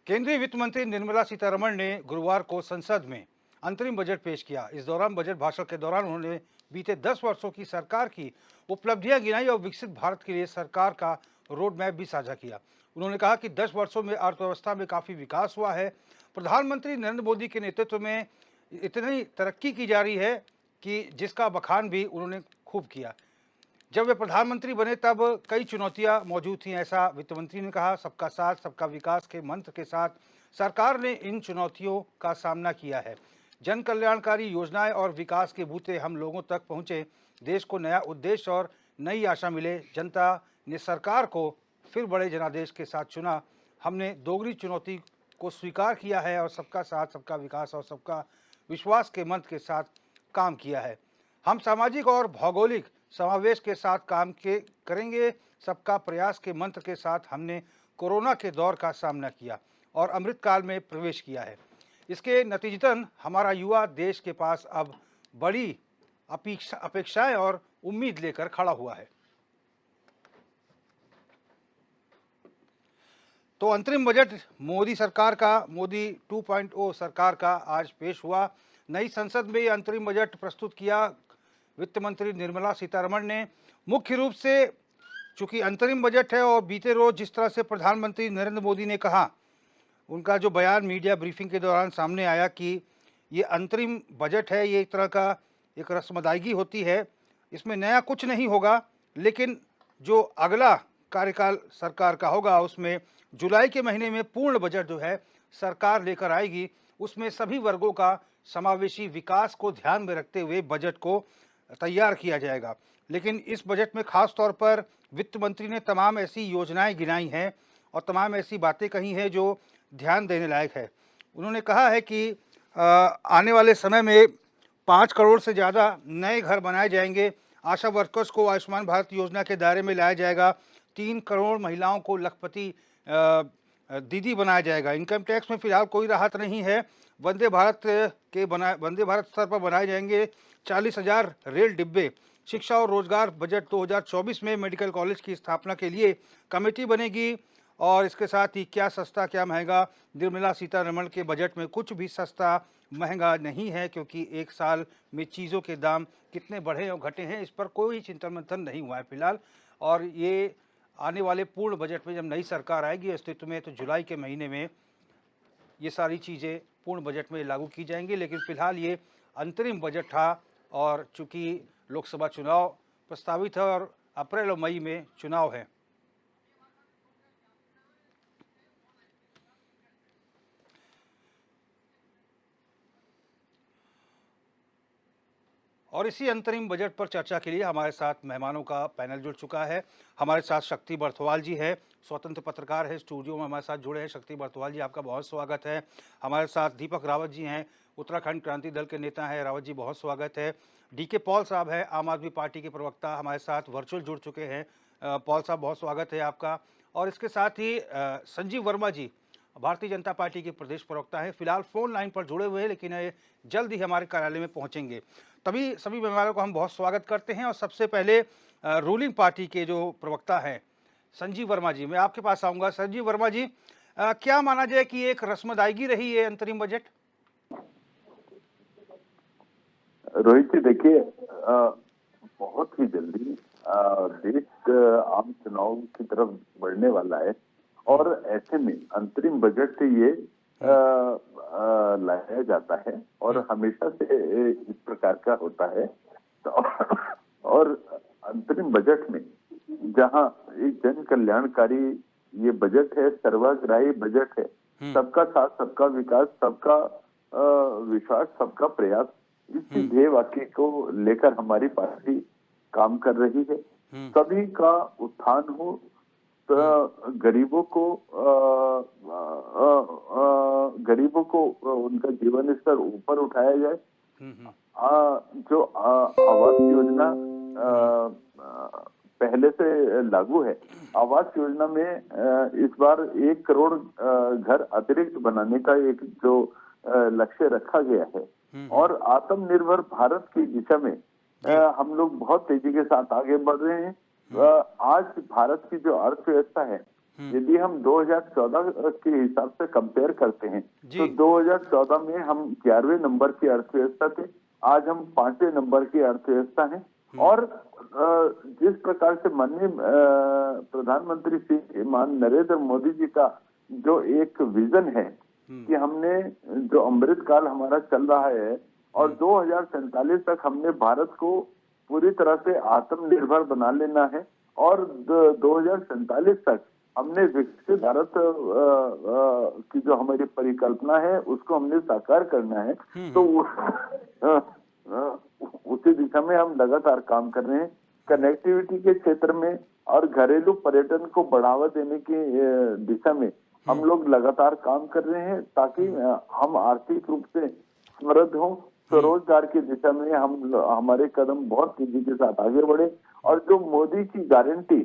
केंद्रीय वित्त मंत्री निर्मला सीतारमण ने गुरुवार को संसद में अंतरिम बजट पेश किया। इस दौरान बजट भाषण के दौरान उन्होंने बीते 10 वर्षों की सरकार की उपलब्धियां गिनाई और विकसित भारत के लिए सरकार का रोड मैप भी साझा किया। उन्होंने कहा कि 10 वर्षों में अर्थव्यवस्था में काफी विकास हुआ है। प्रधानमंत्री नरेंद्र मोदी के नेतृत्व में इतनी तरक्की की जा रही है कि जिसका बखान भी उन्होंने खूब किया। जब वे प्रधानमंत्री बने तब कई चुनौतियां मौजूद थीं, ऐसा वित्त मंत्री ने कहा। सबका साथ सबका विकास के मंत्र के साथ सरकार ने इन चुनौतियों का सामना किया है। जन कल्याणकारी योजनाएं और विकास के बूते हम लोगों तक पहुंचे, देश को नया उद्देश्य और नई आशा मिले। जनता ने सरकार को फिर बड़े जनादेश के साथ चुना। हमने दोगली चुनौती को स्वीकार किया है और सबका साथ सबका विकास और सबका विश्वास के मंत्र के साथ काम किया है। हम सामाजिक और भौगोलिक समावेश के साथ काम के करेंगे। सबका प्रयास के मंत्र के साथ हमने कोरोना के दौर का सामना किया और अमृतकाल में प्रवेश किया है। इसके नतीजतन हमारा युवा देश के पास अब बड़ी अपेक्षाएं और उम्मीद लेकर खड़ा हुआ है। तो अंतरिम बजट मोदी सरकार का, मोदी 2.0 सरकार का आज पेश हुआ। नई संसद में अंतरिम बजट प्रस्तुत किया वित्त मंत्री निर्मला सीतारमण ने। मुख्य रूप से चूंकि अंतरिम बजट है और बीते रोज जिस तरह से प्रधानमंत्री नरेंद्र मोदी ने कहा, उनका जो बयान मीडिया ब्रीफिंग के दौरान सामने आया कि ये अंतरिम बजट है, ये एक तरह का एक रस्म अदायगी होती है, इसमें नया कुछ नहीं होगा, लेकिन जो अगला कार्यकाल सरकार का होगा उसमें जुलाई के महीने में पूर्ण बजट जो है सरकार लेकर आएगी। उसमें सभी वर्गों का समावेशी विकास को ध्यान में रखते हुए बजट को तैयार किया जाएगा। लेकिन इस बजट में खास तौर पर वित्त मंत्री ने तमाम ऐसी योजनाएं गिनाई हैं और तमाम ऐसी बातें कही हैं जो ध्यान देने लायक है। उन्होंने कहा है कि आने वाले समय में 5 करोड़ से ज़्यादा नए घर बनाए जाएंगे। आशा वर्कर्स को आयुष्मान भारत योजना के दायरे में लाया जाएगा। 3 करोड़ महिलाओं को लखपति दीदी बनाया जाएगा। इनकम टैक्स में फिलहाल कोई राहत नहीं है। वंदे भारत स्तर पर बनाए जाएंगे 40,000 रेल डिब्बे। शिक्षा और रोजगार बजट 2024 में मेडिकल कॉलेज की स्थापना के लिए कमेटी बनेगी। और इसके साथ ही क्या सस्ता क्या महंगा, निर्मला सीतारमण के बजट में कुछ भी सस्ता महंगा नहीं है, क्योंकि एक साल में चीज़ों के दाम कितने बढ़े और घटे हैं इस पर कोई चिंतन मंथन नहीं हुआ है फिलहाल। और ये आने वाले पूर्ण बजट में जब नई सरकार आएगी अस्तित्व में, तो जुलाई के महीने में ये सारी चीज़ें पूर्ण बजट में लागू की जाएंगी। लेकिन फिलहाल ये अंतरिम बजट था और चूंकि लोकसभा चुनाव प्रस्तावित है और अप्रैल और मई में चुनाव है। और इसी अंतरिम बजट पर चर्चा के लिए हमारे साथ मेहमानों का पैनल जुड़ चुका है। हमारे साथ शक्ति बर्थवाल जी है, स्वतंत्र पत्रकार है, स्टूडियो में हमारे साथ जुड़े हैं। शक्ति बर्थवाल जी, आपका बहुत स्वागत है। हमारे साथ दीपक रावत जी हैं, उत्तराखंड क्रांति दल के नेता हैं। रावत जी, बहुत स्वागत है। डीके पॉल साहब है, आम आदमी पार्टी के प्रवक्ता, हमारे साथ वर्चुअल जुड़ चुके हैं। पॉल साहब, बहुत स्वागत है आपका। और इसके साथ ही संजीव वर्मा जी, भारतीय जनता पार्टी के प्रदेश प्रवक्ता हैं, फिलहाल फोन लाइन पर जुड़े हुए हैं, लेकिन जल्द ही हमारे कार्यालय में पहुंचेंगे। तभी सभी मेहमानों को हम बहुत स्वागत करते हैं। और सबसे पहले रूलिंग पार्टी के जो प्रवक्ता हैं संजीव वर्मा जी, मैं आपके पास आऊंगा। संजीव वर्मा जी, क्या माना जाए कि एक रस्म अदायगी रही है अंतरिम बजट? रोहित जी, देखिए, बहुत ही जल्दी देश आम चुनाव की तरफ बढ़ने वाला है और ऐसे में अंतरिम बजट से ये लाया जाता है और हमेशा से इस प्रकार का होता है। तो और अंतरिम बजट में जहां एक जन कल्याणकारी ये बजट है, सर्वग्राही बजट है, सबका साथ सबका विकास, सबका विश्वास, सबका प्रयास, इस ध्येय वाक्य को लेकर हमारी पार्टी काम कर रही है। सभी का उत्थान हो, तो गरीबों को उनका जीवन स्तर ऊपर उठाया जाए। जो आवास योजना पहले से लागू है, आवास योजना में इस बार 1 करोड़ घर अतिरिक्त बनाने का एक जो लक्ष्य रखा गया है और आत्मनिर्भर भारत की दिशा में हम लोग बहुत तेजी के साथ आगे बढ़ रहे हैं। आज भारत की जो अर्थव्यवस्था है यदि हम 2014 के हिसाब से कंपेयर करते हैं तो 2014 में हम 11वें नंबर की अर्थव्यवस्था थे, आज हम 5वें नंबर की अर्थव्यवस्था हैं। और जिस प्रकार से माननीय प्रधानमंत्री श्रीमान नरेंद्र मोदी जी का जो एक विजन है कि हमने जो अमृत काल हमारा चल रहा है और 2047 तक हमने भारत को पूरी तरह से आत्मनिर्भर बना लेना है और 2047 तक हमने विकसित भारत की जो हमारी परिकल्पना है उसको हमने साकार करना है। तो उसी दिशा में हम लगातार काम कर रहे हैं। कनेक्टिविटी के क्षेत्र में और घरेलू पर्यटन को बढ़ावा देने की दिशा में हम लोग लगातार काम कर रहे हैं ताकि हम आर्थिक रूप से समृद्ध हों। स्वरोजगार की दिशा में हम हमारे कदम बहुत तेजी के साथ आगे बढ़े और जो मोदी की गारंटी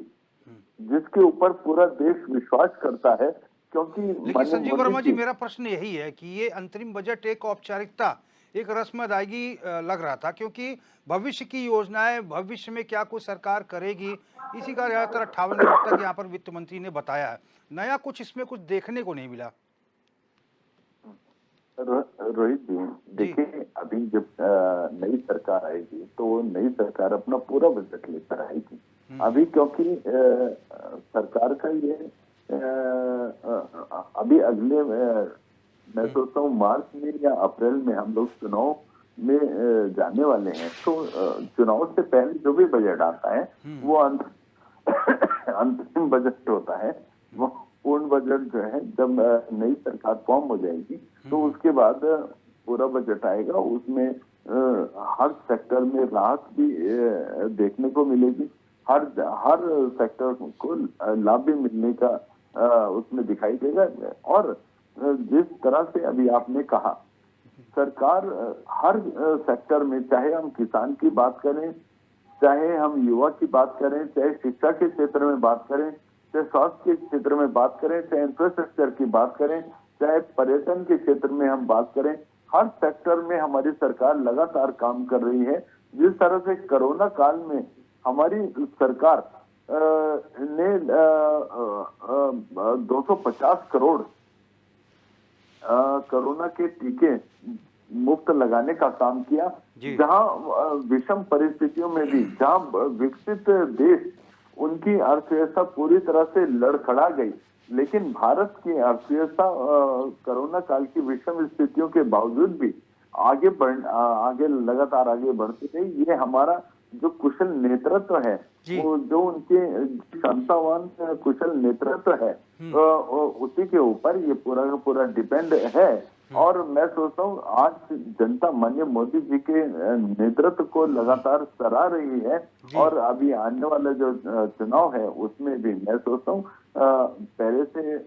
जिसके ऊपर पूरा देश विश्वास करता है, क्योंकि लेकिन संजीव वर्मा जी, मेरा प्रश्न यही है कि ये अंतरिम बजट एक औपचारिकता, एक रस्म अदायगी लग रहा था, क्योंकि भविष्य की योजनाएं, भविष्य में क्या कुछ सरकार करेगी, इसी का ज्यादातर 58 मिनट तक यहाँ पर वित्त मंत्री ने बताया है। नया कुछ इसमें कुछ देखने को नहीं मिला। रोहित जी देखिए, अभी जब नई सरकार आएगी तो नई सरकार अपना पूरा बजट लेकर आएगी। अभी क्योंकि सरकार का ये अभी अगले मैं सोचता हूँ मार्च में या अप्रैल में हम लोग चुनाव में जाने वाले हैं, तो चुनाव से पहले जो भी बजट आता है वो अंतिम बजट होता है। वो पूर्ण बजट जो है जब नई सरकार फॉर्म हो जाएगी तो उसके बाद पूरा बजट आएगा, उसमें हर सेक्टर में राहत भी देखने को मिलेगी, हर सेक्टर को लाभ भी मिलने का उसमें दिखाई देगा। और जिस तरह से अभी आपने कहा, सरकार हर सेक्टर में, चाहे हम किसान की बात करें, चाहे हम युवा की बात करें, चाहे शिक्षा के क्षेत्र में बात करें, चाहे स्वास्थ्य के क्षेत्र में बात करें, चाहे इंफ्रास्ट्रक्चर की बात करें, चाहे पर्यटन के क्षेत्र में हम बात करें, हर सेक्टर में हमारी सरकार लगातार काम कर रही है। जिस तरह से कोरोना काल में हमारी सरकार ने 250 करोड़ कोरोना के टीके मुफ्त लगाने का काम किया, जहां विषम परिस्थितियों में भी, जहां विकसित देश उनकी अर्थव्यवस्था पूरी तरह से लड़खड़ा गई, लेकिन भारत की अर्थव्यवस्था कोरोना काल की विषम स्थितियों के बावजूद भी आगे लगातार आगे बढ़ती रही। ये हमारा जो कुशल नेतृत्व है, वो जो उनके क्षमतावान कुशल नेतृत्व है, उसी के ऊपर ये पूरा का पूरा डिपेंड है। और मैं सोचता हूँ आज जनता माननीय मोदी जी के नेतृत्व को लगातार सराह रही है और अभी आने वाला जो चुनाव है उसमें भी मैं सोचता हूँ पहले से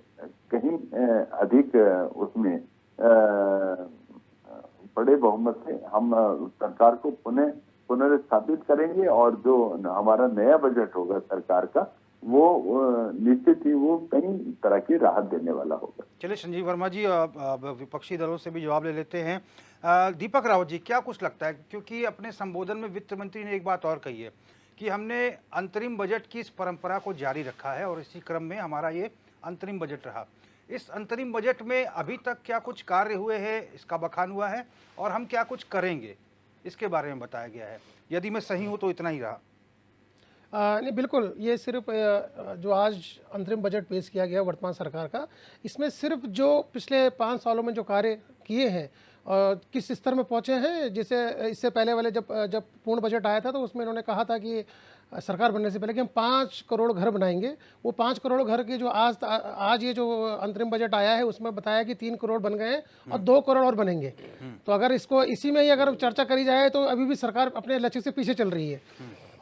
कहीं अधिक उसमें बड़े बहुमत से हम सरकार को पुनर्स्थापित करेंगे और जो हमारा नया बजट होगा सरकार का, वो निश्चित ही वो कई तरह की राहत देने वाला होगा। चलिए संजीव वर्मा जी, विपक्षी दलों से भी जवाब ले लेते हैं। दीपक रावत जी, क्या कुछ लगता है, क्योंकि अपने संबोधन में वित्त मंत्री ने एक बात और कही है कि हमने अंतरिम बजट की इस परंपरा को जारी रखा है और इसी क्रम में हमारा ये अंतरिम बजट रहा। इस अंतरिम बजट में अभी तक क्या कुछ कार्य हुए हैं, इसका बखान हुआ है और हम क्या कुछ करेंगे, इसके बारे में बताया गया है। यदि मैं सही हूं तो इतना ही रहा। नहीं, बिल्कुल, ये सिर्फ जो आज अंतरिम बजट पेश किया गया वर्तमान सरकार का, इसमें सिर्फ जो पिछले 5 सालों में जो कार्य किए हैं किस स्तर में पहुंचे हैं, जैसे इससे पहले वाले जब पूर्ण बजट आया था तो उसमें इन्होंने कहा था कि सरकार बनने से पहले कि हम 5 करोड़ घर बनाएंगे। वो 5 करोड़ घर के जो आज ये जो अंतरिम बजट आया है उसमें बताया कि 3 करोड़ बन गए और 2 करोड़ और बनेंगे। तो अगर इसको इसी में ही अगर चर्चा करी जाए तो अभी भी सरकार अपने लक्ष्य से पीछे चल रही है।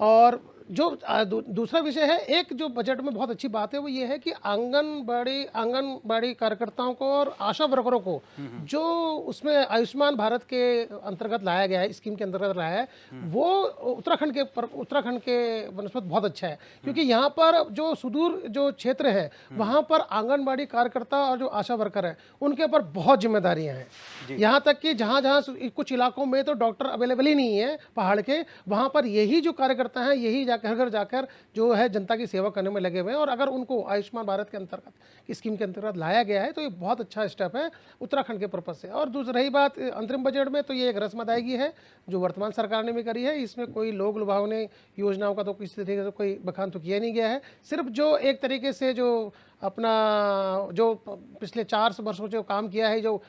और जो दूसरा विषय है, एक जो बजट में बहुत अच्छी बात है वो ये है कि आंगनबाड़ी कार्यकर्ताओं को और आशा वर्करों को जो उसमें आयुष्मान भारत के अंतर्गत लाया गया है, स्कीम के अंतर्गत लाया है, वो उत्तराखंड के बनस्पत बहुत अच्छा है, क्योंकि यहाँ पर जो सुदूर जो क्षेत्र है वहाँ पर आंगनबाड़ी कार्यकर्ता और जो आशा वर्कर है उनके ऊपर बहुत जिम्मेदारियाँ हैं। यहाँ तक कि जहाँ कुछ इलाकों में तो डॉक्टर अवेलेबल ही नहीं है पहाड़ के, वहाँ पर यही जो कार्यकर्ता हैं यही घर घर जाकर जो है जनता की सेवा करने में लगे हुए हैं। और अगर उनको आयुष्मान भारत के अंतर्गत की स्कीम के अंतर्गत लाया गया है तो ये बहुत अच्छा स्टेप है उत्तराखंड के पर्पज से। और दूसरी रही बात अंतरिम बजट में, तो ये एक रस्म अदायगी है जो वर्तमान सरकार ने भी करी है। इसमें कोई लोग लुभावने योजनाओं का तो किसी तरीके से कोई बखान तो किया नहीं गया है। सिर्फ जो एक तरीके से जो अपना जो पिछले 4 वर्षों से काम किया है, जो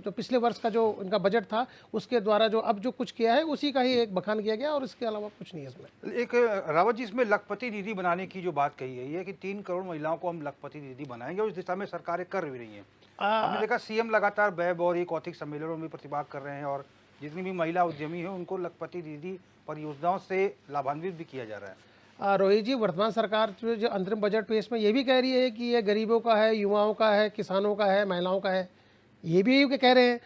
पिछले वर्ष का जो इनका बजट था उसके द्वारा जो अब जो कुछ किया है उसी का ही एक बखान किया गया और इसके अलावा कुछ नहीं है इसमें। एक रावत जी, इसमें लखपति दीदी बनाने की जो बात कही गई है कि 3 करोड़ महिलाओं को हम लखपति दीदी बनाएंगे, उस दिशा में सरकारें कर भी रही हैं। हमने देखा सीएम लगातार बैब और एक औद्योगिक सम्मेलनों में प्रतिभाग कर रहे हैं और जितनी भी महिला उद्यमी हैं उनको लखपति दीदी परियोजनाओं से लाभान्वित भी किया जा रहा है। रोहित जी, वर्तमान सरकार जो अंतरिम बजट पेश में ये भी कह रही है कि ये गरीबों का है, युवाओं का है, किसानों का है, महिलाओं का है, ये भी कह रहे हैं।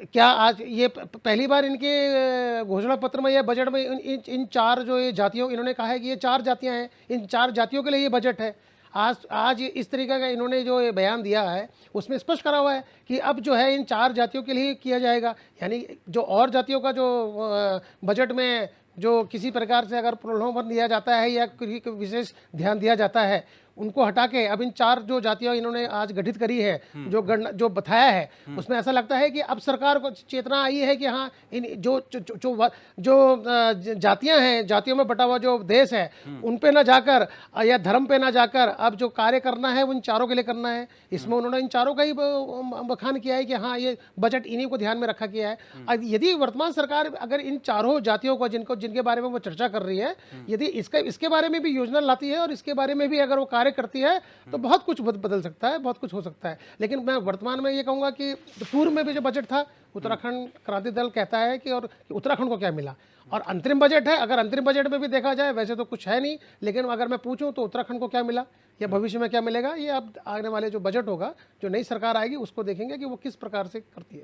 क्या आज ये पहली बार इनके घोषणा पत्र में या बजट में इन 4 जो ये जातियों, इन्होंने कहा है कि ये 4 जातियां हैं, इन 4 जातियों के लिए ये बजट है। आज इस तरीके का इन्होंने जो ये बयान दिया है उसमें स्पष्ट करा हुआ है कि अब जो है इन 4 जातियों के लिए किया जाएगा। यानी जो और जातियों का जो बजट में जो किसी प्रकार से अगर प्रलोभन दिया जाता है या किसी विशेष ध्यान दिया जाता है, उनको हटा के अब इन 4 जो जातियां इन्होंने आज गठित करी है, जो बताया है, उसमें ऐसा लगता है कि अब सरकार को चेतना आई है कि हाँ, इन जो जातियां हैं, जातियों में बटा हुआ जो देश है, उन पे ना जाकर या धर्म पे ना जाकर अब जो कार्य करना है वो इन 4 के लिए करना है। इसमें उन्होंने इन 4 का ही बखान किया है कि हाँ, ये बजट इन्हीं को ध्यान में रखा गया है। यदि वर्तमान सरकार अगर इन 4 जातियों को जिनके बारे में वो चर्चा कर रही है, यदि इसके बारे में भी योजना लाती है और इसके बारे में भी अगर वो कार्य करती है तो बहुत कुछ बदल सकता है, बहुत कुछ हो सकता है। लेकिन मैं वर्तमान में ये कहूंगा कि पूर्व में भी जो बजट था, उत्तराखंड क्रांति दल कहता है कि और उत्तराखंड को क्या मिला, और अंतरिम बजट है, अगर अंतरिम बजट में भी देखा जाए वैसे तो कुछ है नहीं, लेकिन अगर मैं पूछूं तो उत्तराखंड को क्या मिला या भविष्य में क्या मिलेगा, ये अब आने वाले जो बजट होगा, जो नई सरकार आएगी उसको देखेंगे कि वो किस प्रकार से करती है।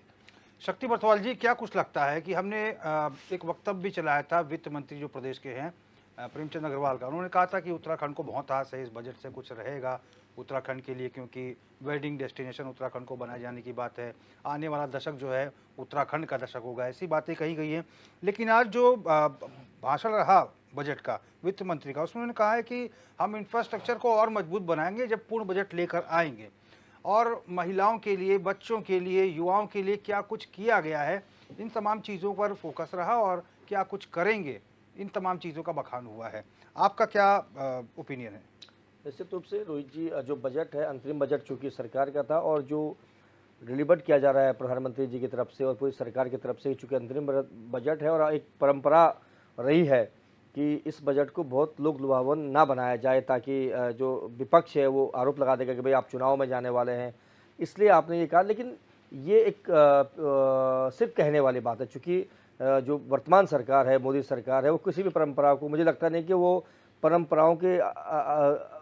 शक्ति बरथवाल जी, क्या कुछ लगता है कि हमने एक वक्तव्य भी चलाया था वित्त मंत्री जो प्रदेश के हैं प्रेमचंद अग्रवाल का, उन्होंने कहा था कि उत्तराखंड को बहुत आस है इस बजट से कुछ रहेगा उत्तराखंड के लिए, क्योंकि वेडिंग डेस्टिनेशन उत्तराखंड को बनाए जाने की बात है, आने वाला दशक जो है उत्तराखंड का दशक होगा, ऐसी बातें कही गई हैं। लेकिन आज जो भाषण रहा बजट का वित्त मंत्री का, उसमें उन्होंने कहा है कि हम इंफ्रास्ट्रक्चर को और मजबूत बनाएंगे जब पूर्ण बजट लेकर आएंगे, और महिलाओं के लिए, बच्चों के लिए, युवाओं के लिए क्या कुछ किया गया है, इन तमाम चीज़ों पर फोकस रहा और क्या कुछ करेंगे, इन तमाम चीज़ों का बखान हुआ है। आपका क्या ओपिनियन है? निश्चित रूप से रोहित जी, जो बजट है, अंतरिम बजट चूँकि सरकार का था और जो डिलीवर्ड किया जा रहा है प्रधानमंत्री जी की तरफ से और पूरी सरकार की तरफ से, चूँकि अंतरिम बजट है और एक परंपरा रही है कि इस बजट को बहुत लोग लुभावन ना बनाया जाए, ताकि जो विपक्ष है वो आरोप लगा देगा कि भाई आप चुनाव में जाने वाले हैं, इसलिए आपने ये कहा। लेकिन ये एक सिर्फ कहने वाली बात है, चूँकि जो वर्तमान सरकार है, मोदी सरकार है, वो किसी भी परंपरा को, मुझे लगता नहीं कि वो परंपराओं के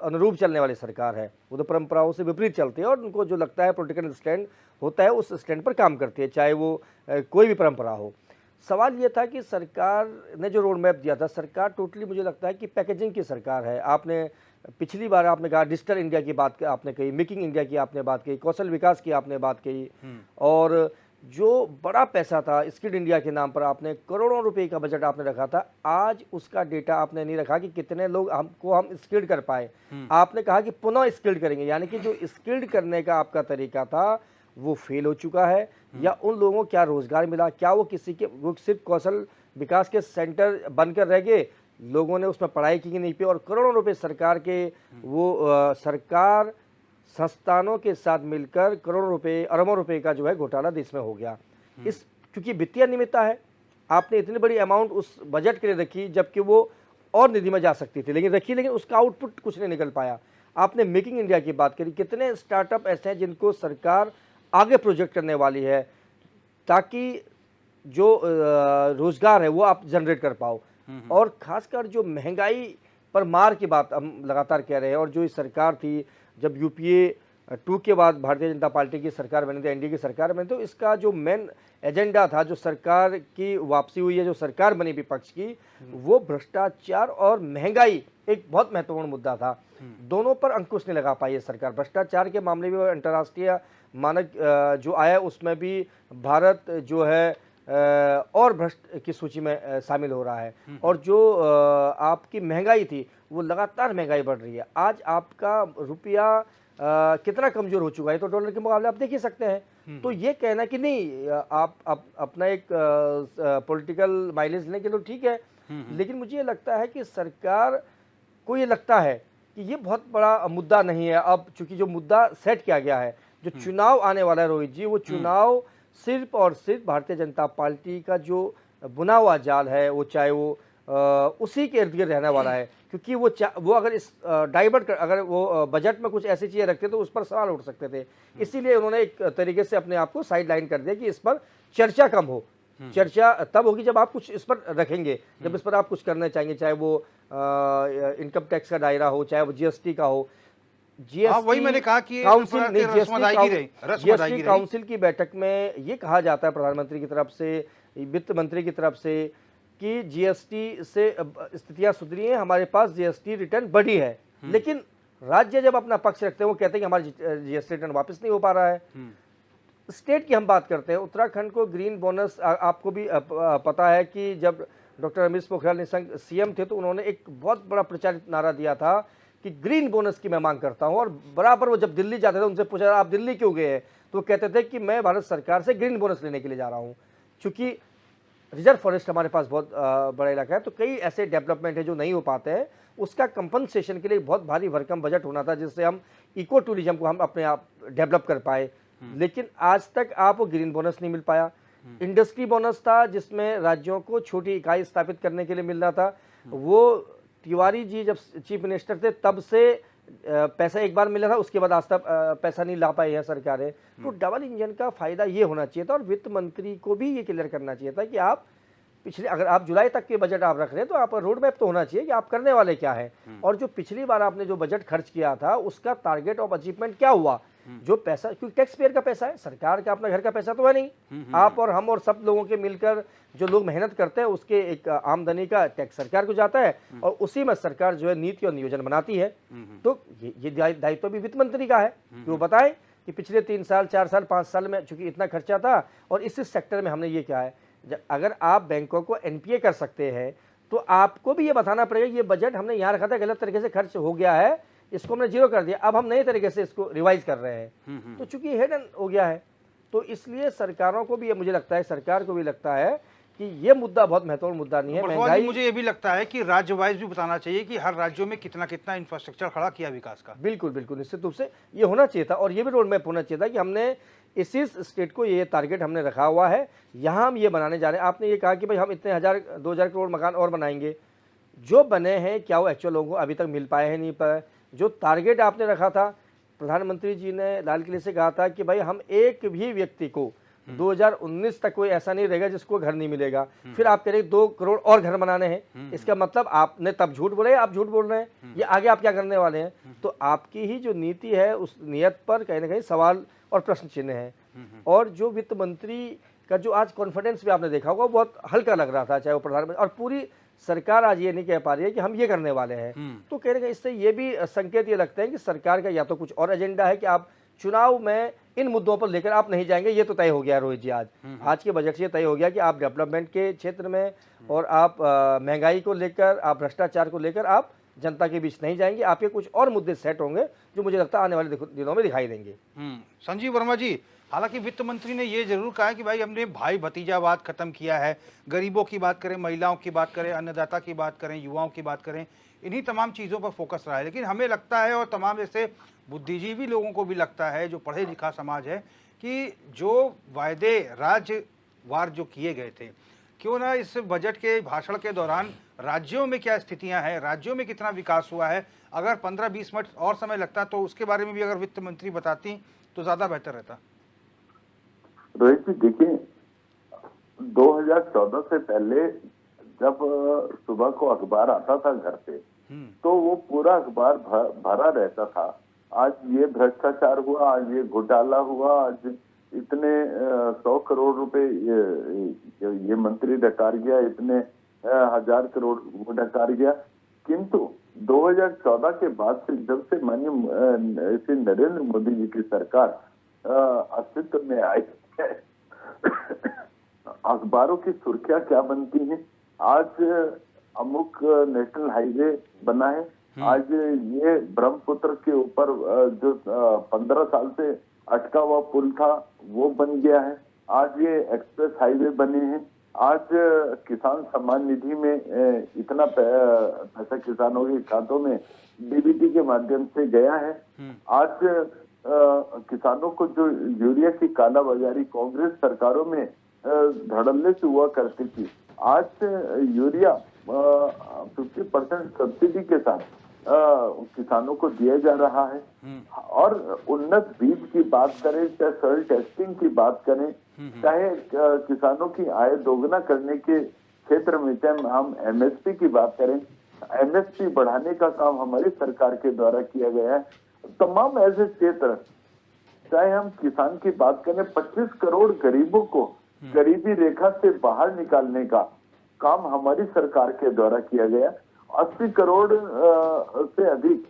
अनुरूप चलने वाली सरकार है। वो तो परंपराओं से विपरीत चलती है और उनको जो लगता है पॉलिटिकल स्टैंड होता है उस स्टैंड पर काम करती है, चाहे वो कोई भी परंपरा हो। सवाल ये था कि सरकार ने जो रोड मैप दिया था, सरकार टोटली मुझे लगता है कि पैकेजिंग की सरकार है। आपने पिछली बार आपने कहा डिजिटल इंडिया की बात आपने कही, मेकिंग इंडिया की आपने बात कही, कौशल विकास की आपने बात कही, और जो बड़ा पैसा था स्किल्ड इंडिया के नाम पर आपने करोड़ों रुपए का बजट आपने रखा था, आज उसका डेटा आपने नहीं रखा कि कितने लोग हम स्किल्ड कर पाए। आपने कहा कि पुनः स्किल्ड करेंगे, यानी कि जो स्किल्ड करने का आपका तरीका था वो फेल हो चुका है, या उन लोगों को क्या रोजगार मिला, क्या वो किसी के वो सिर्फ कौशल विकास के सेंटर बनकर रह गए, लोगों ने उसमें पढ़ाई की नहीं पे, और करोड़ों रुपए सरकार के वो सरकार संस्थानों के साथ मिलकर करोड़ों रुपए, अरबों रुपए का जो है घोटाला देश में हो गया। इस क्योंकि वित्तीय अनियमितता है, आपने इतनी बड़ी अमाउंट उस बजट के लिए रखी जबकि वो और निधि में जा सकती थी, लेकिन उसका आउटपुट कुछ नहीं निकल पाया। आपने मेकिंग इंडिया की बात करी, कितने स्टार्टअप ऐसे हैं जिनको सरकार आगे प्रोजेक्ट करने वाली है ताकि जो रोजगार है वो आप जनरेट कर पाओ। और खासकर जो महंगाई पर मार की बात हम लगातार कह रहे हैं, और जो इस सरकार थी जब यूपीए 2 के बाद भारतीय जनता पार्टी की सरकार बनी थी, एनडीए की सरकार बनी, तो इसका जो मेन एजेंडा था, जो सरकार की वापसी हुई है, जो सरकार बनी विपक्ष की, वो भ्रष्टाचार और महंगाई एक बहुत महत्वपूर्ण मुद्दा था। दोनों पर अंकुश नहीं लगा पाई है सरकार। भ्रष्टाचार के मामले में अंतर्राष्ट्रीय मानक जो आया उसमें भी भारत जो है और भ्रष्ट की सूची में शामिल हो रहा है। और जो आपकी महंगाई थी वो लगातार महंगाई बढ़ रही है। आज आपका रुपया कितना कमजोर हो चुका है तो डॉलर के मुकाबले आप देख ही सकते हैं। तो ये कहना कि नहीं आप अपना एक पॉलिटिकल माइलेज लें कि तो ठीक है, लेकिन मुझे ये लगता है कि सरकार को ये लगता है कि ये बहुत बड़ा मुद्दा नहीं है। अब चूंकि जो मुद्दा सेट किया गया है, जो चुनाव आने वाला है रोहित जी, वो चुनाव सिर्फ और सिर्फ भारतीय जनता पार्टी का जो बुना हुआ जाल है, वो चाहे वो उसी के इर्द गिर्द रहने वाला है। क्योंकि वो अगर इस डाइवर्ट कर, अगर वो बजट में कुछ ऐसी चीजें रखते तो उस पर सवाल उठ सकते थे। इसीलिए उन्होंने एक तरीके से अपने आप को साइड लाइन कर दिया कि इस पर चर्चा कम हो। चर्चा तब होगी जब आप कुछ इस पर रखेंगे, जब इस पर आप कुछ करना चाहेंगे, चाहे वो इनकम टैक्स का दायरा हो, चाहे वो जीएसटी का हो। वही मैंने कहा कि जीएसटी काउंसिल की बैठक में ये कहा जाता है प्रधानमंत्री की तरफ से, वित्त मंत्री की तरफ से, कि जीएसटी से स्थितियां सुधरी हैं, हमारे पास जीएसटी रिटर्न बढ़ी है। लेकिन राज्य जब अपना पक्ष रखते हैं वो कहते हैं कि हमारा जीएसटी रिटर्न वापस नहीं हो पा रहा है। स्टेट की हम बात करते हैं, उत्तराखंड को ग्रीन बोनस, आपको भी पता है कि जब डॉक्टर रमेश पोखरियाल निशंक सीएम थे तो उन्होंने एक बहुत बड़ा प्रचारित नारा दिया था कि ग्रीन बोनस की मैं मांग करता हूं। और बराबर वो जब दिल्ली जाते थे उनसे पूछा आप दिल्ली क्यों गए हैं, तो वो कहते थे कि मैं भारत सरकार से ग्रीन बोनस लेने के लिए जा रहा हूं। चूंकि रिजर्व फॉरेस्ट हमारे पास बहुत बड़ा इलाका है, तो कई ऐसे डेवलपमेंट है जो नहीं हो पाते हैं, उसका कंपनसेशन के लिए बहुत भारी भरकम बजट होना था जिससे हम इको टूरिज्म को हम अपने आप डेवलप कर पाए। लेकिन आज तक आपको ग्रीन बोनस नहीं मिल पाया। इंडस्ट्री बोनस था जिसमें राज्यों को छोटी इकाई स्थापित करने के लिए मिल रहा था, वो तिवारी जी जब चीफ मिनिस्टर थे तब से पैसा एक बार मिला था, उसके बाद आज तक पैसा नहीं ला पाई है सरकारें। तो डबल इंजन का फायदा ये होना चाहिए था और वित्त मंत्री को भी ये क्लियर करना चाहिए था कि आप पिछले, अगर आप जुलाई तक के बजट आप रख रहे हैं तो आप रोड मैप तो होना चाहिए कि आप करने वाले क्या है, और जो पिछली बार आपने जो बजट खर्च किया था उसका टारगेट ऑफ अचीवमेंट क्या हुआ। जो पैसा, क्योंकि टैक्स पेयर का पैसा है, सरकार का अपना घर का पैसा तो है नहीं। आप और हम और सब लोगों के मिलकर जो लोग मेहनत करते हैं उसके एक आमदनी का टैक्स सरकार को जाता है और उसी में सरकार जो है नीति और नियोजन बनाती है। तो ये दायित्व भी वित्त मंत्री का है कि वो बताए कि पिछले 3 साल 4 साल 5 साल में चूंकि इतना खर्चा था और इस सेक्टर में हमने ये क्या है। अगर आप बैंकों को एनपीए कर सकते हैं तो आपको भी ये बताना पड़ेगा ये बजट हमने यहाँ रखा था, गलत तरीके से खर्च हो गया है, इसको हमने जीरो कर दिया, अब हम नए तरीके से इसको रिवाइज कर रहे हैं। तो चूंकि हेड हो गया है तो इसलिए सरकारों को भी ये, मुझे लगता है सरकार को भी लगता है कि ये मुद्दा बहुत महत्वपूर्ण मुद्दा नहीं है। महंगाई, मुझे ये भी लगता है कि राज्य वाइज भी बताना चाहिए कि हर राज्यों में कितना कितना इंफ्रास्ट्रक्चर खड़ा किया विकास का। बिल्कुल बिल्कुल, निश्चित रूप से ये होना चाहिए था और ये भी रोड मैप होना चाहिए था कि हमने इसी स्टेट को ये टारगेट हमने रखा हुआ है, यहाँ हम ये बनाने जा रहे हैं। आपने ये कहा कि भाई हम इतने 1000-2000 करोड़ मकान और बनाएंगे, जो बने हैं क्या वो एक्चुअल लोगों को अभी तक मिल पाए हैं, नहीं पाए। जो टारगेट आपने रखा था, प्रधानमंत्री जी ने लाल किले से कहा था कि भाई हम एक भी व्यक्ति को 2019 तक कोई ऐसा नहीं रहेगा जिसको घर नहीं मिलेगा। फिर आप कह रहे 2 करोड़ और घर बनाने हैं, इसका मतलब आपने तब झूठ बोले, आप झूठ बोल रहे हैं, ये आगे आप क्या करने वाले हैं। तो आपकी ही जो नीति है उस नियत पर कहीं ना कहीं सवाल और प्रश्न चिन्ह है। और जो वित्त मंत्री का जो आज कॉन्फिडेंस भी आपने देखा होगा बहुत हल्का लग रहा था, चाहे वो प्रधानमंत्री और पूरी सरकार आज ये नहीं कह पा रही है कि हम ये करने वाले हैं। तो कह रहे हैं इससे ये भी संकेत ये लगते हैं कि सरकार का या तो कुछ और एजेंडा है कि आप चुनाव में इन मुद्दों पर लेकर आप नहीं जाएंगे। ये तो तय हो गया रोहित जी, आज के बजट से तय हो गया कि आप डेवलपमेंट के क्षेत्र में और आप महंगाई को लेकर, आप भ्रष्टाचार को लेकर आप जनता के बीच नहीं जाएंगे। आपके कुछ और मुद्दे सेट होंगे जो मुझे लगता है आने वाले दिनों में दिखाई देंगे। संजीव वर्मा जी, हालांकि वित्त मंत्री ने ये जरूर कहा है कि भाई हमने भाई भतीजावाद खत्म किया है, गरीबों की बात करें, महिलाओं की बात करें, अन्नदाता की बात करें, युवाओं की बात करें, इन्हीं तमाम चीज़ों पर फोकस रहा है। लेकिन हमें लगता है और तमाम जैसे बुद्धिजीवी लोगों को भी लगता है, जो पढ़े लिखा समाज है, कि जो वायदे राज्यवार जो किए गए थे, क्यों ना इस बजट के भाषण के दौरान राज्यों में क्या स्थितियां हैं, राज्यों में कितना विकास हुआ है, अगर 15-20 मिनट और समय लगता तो उसके बारे में भी अगर वित्त मंत्री बताती तो ज़्यादा बेहतर रहता। रोहित जी देखिए, 2014 से पहले जब सुबह को अखबार आता था घर पे तो वो पूरा अखबार भरा रहता था। आज ये भ्रष्टाचार हुआ, आज ये घोटाला हुआ, आज इतने 100 करोड़ रुपए ये मंत्री डकार गया, इतने 1000 करोड़ वो डकार गया। किंतु 2014 के बाद से जब से माननीय श्री नरेंद्र मोदी जी की सरकार अस्तित्व में आई है अखबारों की सुर्खियां क्या बनती हैं। आज अमुक नेशनल हाईवे बना है, आज ये ब्रह्मपुत्र के ऊपर जो 15 साल से अटका हुआ पुल था वो बन गया है, आज ये एक्सप्रेस हाईवे बने हैं, आज किसान सम्मान निधि में इतना पैसा किसानों के खातों में डीबीटी के माध्यम से गया है। आज किसानों को जो यूरिया की कालाबाजारी कांग्रेस सरकारों में धड़ल्ले से हुआ करती थी, आज यूरिया 50% सब्सिडी के साथ किसानों को दिया जा रहा है। और उन्नत बीज की बात करें, चाहे सॉइल टेस्टिंग की बात करें, चाहे किसानों की आय दोगुना करने के क्षेत्र में, चाहे हम एमएसपी की बात करें, एमएसपी बढ़ाने का काम हमारी सरकार के द्वारा किया गया है। तमाम ऐसे क्षेत्र, चाहे हम किसान की बात करें, 25 करोड़ गरीबों को गरीबी रेखा से बाहर निकालने का काम हमारी सरकार के द्वारा किया गया। 80 करोड़ से अधिक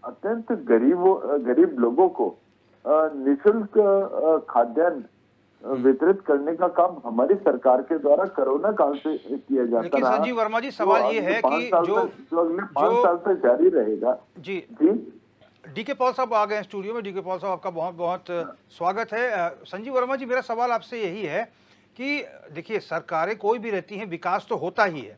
अत्यंत गरीब लोगों को निःशुल्क खाद्यान्न वितरित करने का काम हमारी सरकार के द्वारा कोरोना काल से किया जाता लेकिन रहा। संजीव वर्मा जी, सवाल ये है कि जो अगले 5 साल से जारी रहेगा। जी जी, डीके पॉल साहब आ गए हैं स्टूडियो में। डीके पॉल साहब, आपका बहुत बहुत स्वागत है। संजीव वर्मा जी, मेरा सवाल आपसे यही है कि देखिए, सरकारें कोई भी रहती हैं, विकास तो होता ही है,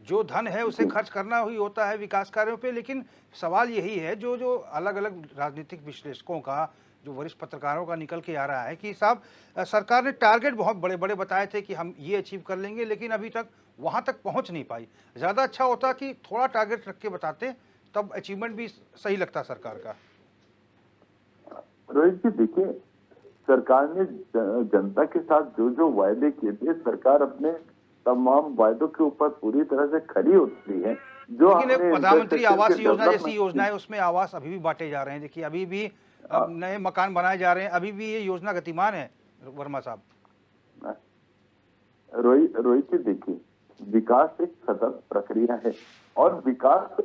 जो धन है उसे खर्च करना ही होता है विकास कार्यों पे। लेकिन सवाल यही है, जो अलग अलग राजनीतिक विश्लेषकों का, जो वरिष्ठ पत्रकारों का निकल के आ रहा है कि साहब सरकार ने टारगेट बहुत बड़े बड़े बताए थे कि हम ये अचीव कर लेंगे, लेकिन अभी तक वहाँ तक पहुँच नहीं पाई। ज़्यादा अच्छा होता कि थोड़ा टारगेट रख के बताते, तब अचीवमेंट भी सही लगता सरकार का। रोहित जी, देखिए, सरकार ने जनता के साथ जो जो वायदे किए थे, सरकार अपने तमाम वायदों के ऊपर पूरी तरह से खरी उतरी है। जो लेकिन एक हमने प्रधानमंत्री आवास योजना जैसी डेवलपमेंट योजना है, उसमें आवास अभी भी बांटे जा रहे हैं। देखिए, अभी भी नए मकान बनाए जा रहे हैं, अभी भी ये योजना गतिमान है वर्मा साहब। रोहित जी, देखिए, विकास एक सतत प्रक्रिया है और विकास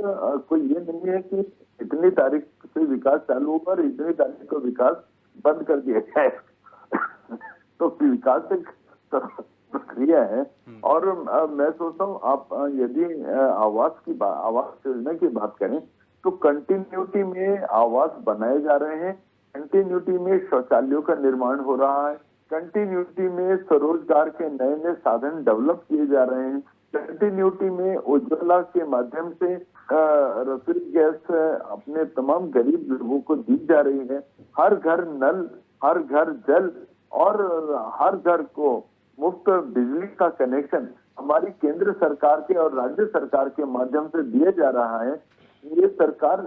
कोई ये नहीं है कि इतनी तारीख से विकास चालू होगा और इतनी तारीख को विकास बंद कर दिया जाए। तो विकास एक प्रक्रिया है। और मैं सोचता हूँ, आप यदि आवास योजना की बात करें तो कंटिन्यूटी में आवास बनाए जा रहे हैं, कंटिन्यूटी में शौचालयों का निर्माण हो रहा है, कंटिन्यूटी में स्वरोजगार के नए नए साधन डेवलप किए जा रहे हैं, कंटिन्यूटी में उज्ज्वला के माध्यम से रसोई गैस अपने तमाम गरीब लोगों को दी जा रही है। हर घर नल, हर घर जल और हर घर को मुफ्त बिजली का कनेक्शन हमारी केंद्र सरकार के और राज्य सरकार के माध्यम से दिया जा रहा है। ये सरकार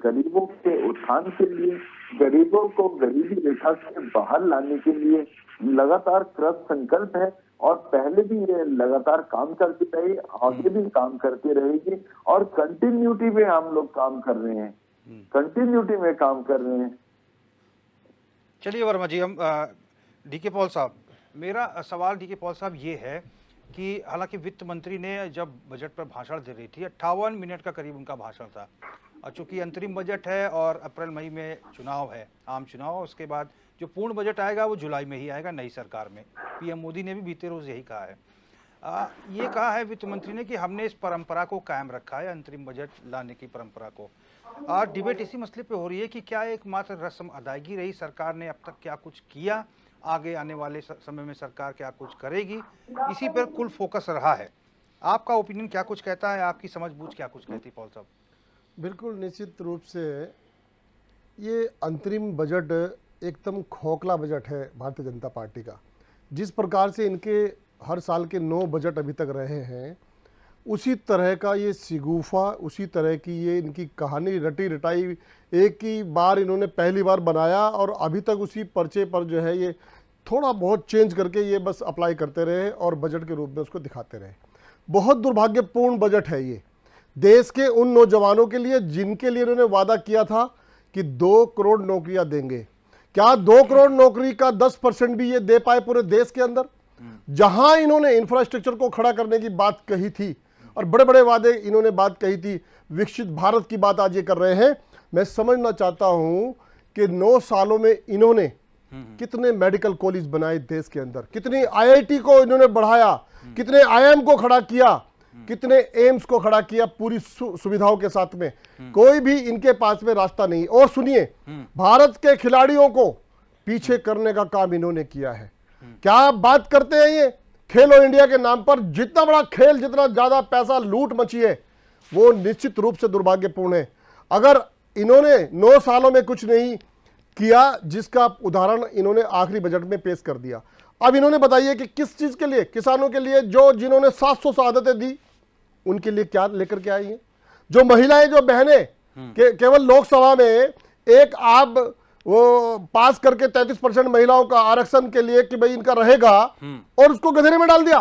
गरीबों के उत्थान के लिए, गरीबों को गरीबी रेखा से बाहर लाने के लिए लगातार कृत संकल्प है और पहले भी ये लगातार काम करती रही, आगे भी काम करती रहेगी और कंटिन्यूटी में हम लोग काम कर रहे हैं, कंटिन्यूटी में काम कर रहे हैं। चलिए वर्मा जी, हम डीके पॉल साहब, मेरा सवाल डीके पॉल साहब ये है कि हालांकि वित्त मंत्री ने जब बजट पर भाषण दे रही थी, 58 मिनट का करीब उनका भाषण था, और चूंकि अंतरिम बजट है और अप्रैल मई में चुनाव है, आम चुनाव, उसके बाद जो पूर्ण बजट आएगा वो जुलाई में ही आएगा नई सरकार में। पीएम मोदी ने भी बीते रोज यही कहा है। ये कहा है वित्त मंत्री ने कि हमने इस परंपरा को कायम रखा है, अंतरिम बजट लाने की परंपरा को। आज डिबेट इसी मसले पे हो रही है कि क्या एकमात्र रस्म अदायगी रही, सरकार ने अब तक क्या कुछ किया, आगे आने वाले समय में सरकार क्या कुछ करेगी, इसी पर कुल फोकस रहा है। आपका ओपिनियन क्या कुछ कहता है, आपकी समझबूझ क्या कुछ कहती है पॉल साहब? बिल्कुल निश्चित रूप से ये अंतरिम बजट एकदम खोखला बजट है भारतीय जनता पार्टी का। जिस प्रकार से इनके हर साल के 9 बजट अभी तक रहे हैं, उसी तरह का ये शिगुफा, उसी तरह की ये इनकी कहानी रटी रटाई एक ही बार इन्होंने पहली बार बनाया और अभी तक उसी पर्चे पर जो है ये थोड़ा बहुत चेंज करके ये बस अप्लाई करते रहे और बजट के रूप में उसको दिखाते रहे। बहुत दुर्भाग्यपूर्ण बजट है ये देश के उन नौजवानों के लिए जिनके लिए इन्होंने वादा किया था कि 2 करोड़ नौकरियां देंगे। क्या 2 करोड़ नौकरी का 10% भी ये दे पाए पूरे देश के अंदर? जहां इन्होंने इंफ्रास्ट्रक्चर को खड़ा करने की बात कही थी और बड़े बड़े वादे इन्होंने बात कही थी, विकसित भारत की बात आज ये कर रहे हैं। मैं समझना चाहता हूं कि 9 सालों में इन्होंने कितने मेडिकल कॉलेज बनाए देश के अंदर, कितनी आईआईटी को इन्होंने बढ़ाया, कितने आईआईएम को खड़ा किया, कितने एम्स को खड़ा किया पूरी सुविधाओं के साथ में। कोई भी इनके पास में रास्ता नहीं। और सुनिए, भारत के खिलाड़ियों को पीछे करने का काम इन्होंने किया है। क्या आप बात करते हैं, ये खेलो इंडिया के नाम पर जितना बड़ा खेल, जितना ज्यादा पैसा लूट मची है, वो निश्चित रूप से दुर्भाग्यपूर्ण है। अगर इन्होंने 9 सालों में कुछ नहीं किया, जिसका उदाहरण इन्होंने आखिरी बजट में पेश कर दिया। अब इन्होंने बताइए कि किस चीज के लिए, किसानों के लिए, जो जिन्होंने 700 शहादतें दी, उनके लिए क्या लेकर के आई है? जो महिलाएं, जो बहनें केवल लोकसभा में एक आप वो पास करके 33% महिलाओं का आरक्षण के लिए कि भाई इनका रहेगा, और उसको गधेरे में डाल दिया।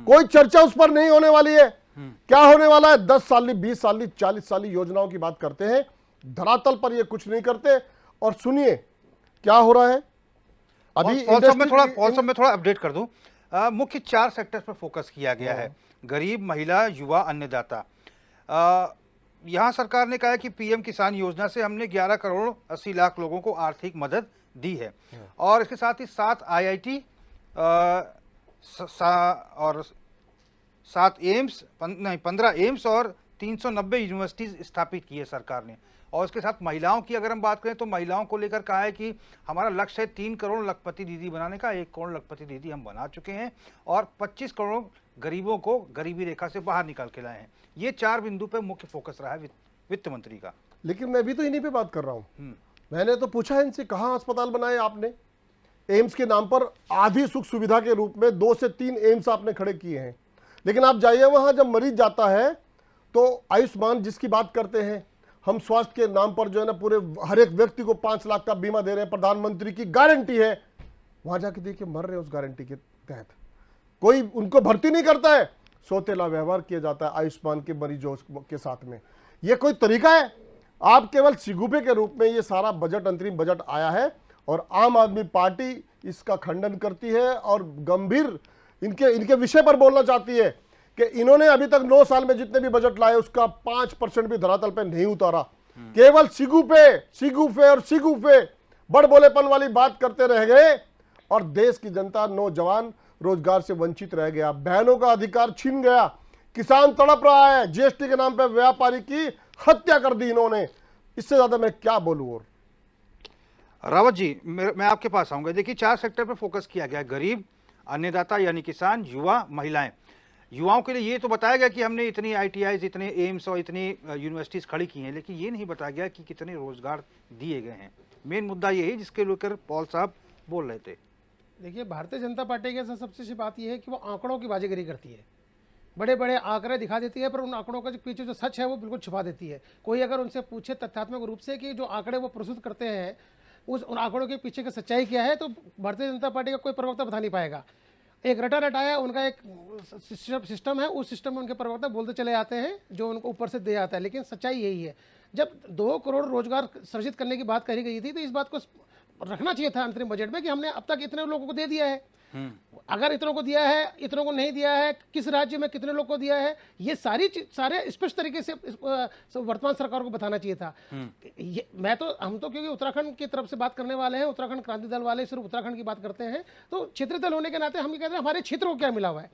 कोई चर्चा उस पर नहीं होने वाली है। क्या होने वाला है? 10 साल, 20 साल, 40 साल योजनाओं की बात करते हैं, धरातल पर ये कुछ नहीं करते। और सुनिए क्या हो रहा है अभी। पॉल में थोड़ा अपडेट कर दूं। मुख्य 4 सेक्टर पर फोकस किया गया है: गरीब, महिला, युवा, अन्नदाता। यहाँ सरकार ने कहा है कि पीएम किसान योजना से हमने 11 करोड़ 80 लाख लोगों को आर्थिक मदद दी है, और इसके साथ ही 7 आईआईटी और 15 एम्स और 390 यूनिवर्सिटीज स्थापित की है सरकार ने। और इसके साथ महिलाओं की अगर हम बात करें तो महिलाओं को लेकर कहा है कि हमारा लक्ष्य है 3 करोड़ लखपति दीदी बनाने का। 1 करोड़ लखपति दीदी हम बना चुके हैं, और 25 करोड़ गरीबों को गरीबी रेखा से बाहर निकाल के लाए हैं। ये 4 बिंदु पे मुख्य फोकस रहा है वित्त मंत्री का। लेकिन मैं भी तो इन्हीं पे बात कर रहा हूं। मैंने तो पूछा है इनसे, कहां अस्पताल बनाए आपने? एम्स के नाम पर आधी सुख सुविधा के रूप में 2 से 3 एम्स आपने खड़े किए हैं। लेकिन आप जाइए वहां, जब मरीज जाता है तो आयुष्मान जिसकी बात करते हैं, हम स्वास्थ्य के नाम पर जो है ना पूरे हर एक व्यक्ति को 5 लाख का बीमा दे रहे हैं, प्रधानमंत्री की गारंटी है, वहां जाके देखिए मर रहे हैं उस गारंटी के तहत। कोई उनको भर्ती नहीं करता है, सौतेला व्यवहार किया जाता है आयुष्मान के मरीजों के साथ में। यह कोई तरीका है? आप केवल सिगुफे के रूप में ये सारा बजट, अंतरिम बजट आया है, और आम आदमी पार्टी इसका खंडन करती है और गंभीर इनके विषय पर बोलना चाहती है कि इन्होंने अभी तक 9 साल में जितने भी बजट लाए उसका 5% भी धरातल पे नहीं उतारा। केवल सिगुफे और सिगुफे बड़ बोलेपन वाली बात करते रह गए, और देश की जनता, नौजवान रोजगार से वंचित रह गया, बहनों का अधिकार छीन गया, किसान तड़प रहा है, जीएसटी के नाम पे व्यापारी की हत्या कर दी इन्होंने। इससे ज्यादा मैं क्या बोलूं। और रावत जी, मैं आपके पास आऊंगा। देखिए 4 सेक्टर पर फोकस किया गया: गरीब, अन्नदाता यानी किसान, युवा, महिलाएं। युवाओं के लिए ये तो बताया गया कि हमने इतनी आईटीआईज, इतने एम्स और इतनी यूनिवर्सिटीज खड़ी की हैं, लेकिन ये नहीं बताया गया कि कितने रोजगार दिए गए हैं। मेन मुद्दा ये है जिसके लेकर पॉल साहब बोल रहे थे। देखिए, भारतीय जनता पार्टी के साथ सबसे अच्छी बात यह है कि वो आंकड़ों की बाजीगरी करती है। बड़े बड़े आंकड़े दिखा देती है, पर उन आंकड़ों के पीछे जो सच है वो बिल्कुल छुपा देती है। कोई अगर उनसे पूछे तथ्यात्मक रूप से कि जो आंकड़े वो प्रस्तुत करते हैं उन आंकड़ों के पीछे की सच्चाई क्या है, तो भारतीय जनता पार्टी का कोई प्रवक्ता बता नहीं पाएगा। एक रटा रटाया उनका एक सिस्टम है, उस सिस्टम में उनके प्रवक्ता बोलते चले आते हैं जो उनको ऊपर से दे आता है। लेकिन सच्चाई यही है, जब 2 करोड़ रोजगार सृजित करने की बात कही गई थी तो इस बात को रखना चाहिए था अंतरिम बजट में कि हमने अब तक इतने लोगों को दे दिया है। अगर इतनों को दिया है, इतनों को नहीं दिया है, किस राज्य में कितने लोग को दिया है, ये सारे स्पष्ट तरीके से वर्तमान सरकार को बताना चाहिए था। हम तो क्योंकि उत्तराखंड की तरफ से बात करने वाले हैं, उत्तराखंड क्रांति दल वाले सिर्फ उत्तराखंड की बात करते हैं, तो क्षेत्रीय दल होने के नाते हम ये कहते हैं हमारे क्षेत्र को क्या मिला हुआ है।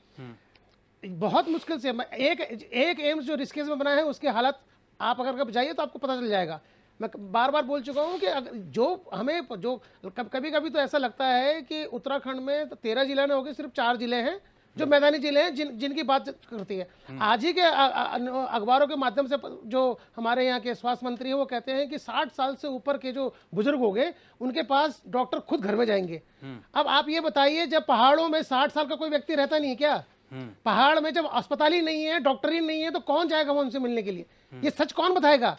बहुत मुश्किल से एक एम्स जो ऋषिकेश में बना है उसकी हालत आप अगर जाइए तो आपको पता चल जाएगा। मैं बार बार बोल चुका हूँ कि कभी कभी तो ऐसा लगता है कि उत्तराखंड में 13 जिले में होगी, सिर्फ 4 जिले हैं जो मैदानी जिले हैं जिनकी बात करती है। आज ही के अखबारों के माध्यम से जो हमारे यहाँ के स्वास्थ्य मंत्री हैं वो कहते हैं कि 60 साल से ऊपर के जो बुजुर्ग हो गए उनके पास डॉक्टर खुद घर में जाएंगे। अब आप ये बताइए, जब पहाड़ों में 60 साल का कोई व्यक्ति रहता नहीं है क्या? पहाड़ में जब अस्पताल ही नहीं है, डॉक्टर ही नहीं है, तो कौन जाएगा वो उनसे मिलने के लिए? ये सच कौन बताएगा?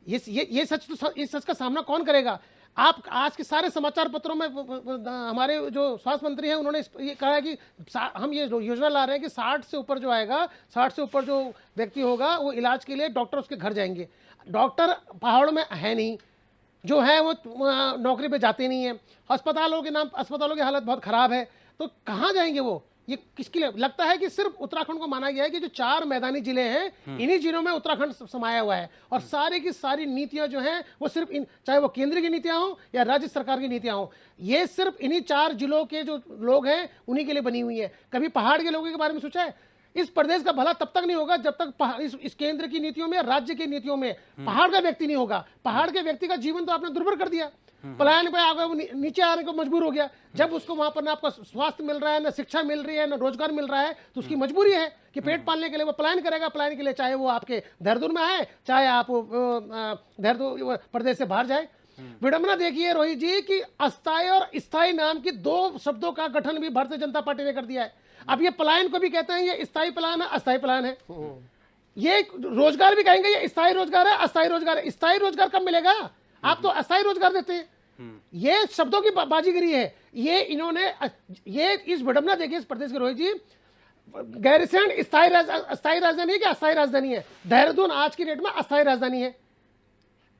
ये सच का सामना कौन करेगा? आप आज के सारे समाचार पत्रों में हमारे जो स्वास्थ्य मंत्री हैं उन्होंने ये कहा है कि हम ये योजना ला रहे हैं कि 60 से ऊपर जो आएगा, 60 से ऊपर जो व्यक्ति होगा वो इलाज के लिए डॉक्टर उसके घर जाएंगे। डॉक्टर पहाड़ों में है नहीं, जो है वो नौकरी पे जाते नहीं है। अस्पतालों की हालत बहुत ख़राब है, तो कहाँ जाएंगे वो? ये किसके लिए लगता है कि सिर्फ उत्तराखंड को माना गया है कि जो 4 मैदानी जिले हैं इन्हीं जिलों में उत्तराखंड समाया हुआ है और सारी की सारी नीतियां जो हैं वो सिर्फ चाहे वो केंद्र की नीतियां हो या राज्य सरकार की नीतियां हो, ये सिर्फ इन्हीं 4 जिलों के जो लोग हैं उन्हीं के लिए बनी हुई है। कभी पहाड़ के लोगों के बारे में सोचा है? इस प्रदेश का भला तब तक नहीं होगा जब तक इस केंद्र की नीतियों में, राज्य की नीतियों में पहाड़ का व्यक्ति नहीं होगा। पहाड़ के व्यक्ति का जीवन तो आपने दुर्भर कर दिया, पलायन पे आ गया, वो नीचे आने को मजबूर हो गया। जब उसको वहां पर ना आपका स्वास्थ्य मिल रहा है, ना शिक्षा मिल रही है, ना रोजगार मिल रहा है, तो उसकी मजबूरी है कि पेट पालने के लिए वो पलायन करेगा। पलायन के लिए चाहे वो आपके देहरादून में आए, चाहे आप देहरादून प्रदेश से बाहर जाए। विडंबना देखिए रोहित जी कि अस्थायी और स्थायी नाम की 2 शब्दों का गठन भी भारतीय जनता पार्टी ने कर दिया है। अब ये पलायन को भी कहते हैं ये स्थायी पलायन है, अस्थायी पलायन है। ये रोजगार भी कहेंगे ये स्थायी रोजगार है, अस्थायी रोजगार है। स्थायी रोजगार कब मिलेगा? आप तो अस्थायी रोजगार देते हैं। ये शब्दों की बाजीगरी है। ये इन्होंने ये इस विडंबना देखिए इस प्रदेश के रोहित जी। गैरसैंण अस्थायी राजधानी है कि अस्थायी राजधानी है? देहरादून आज की डेट में अस्थायी राजधानी है।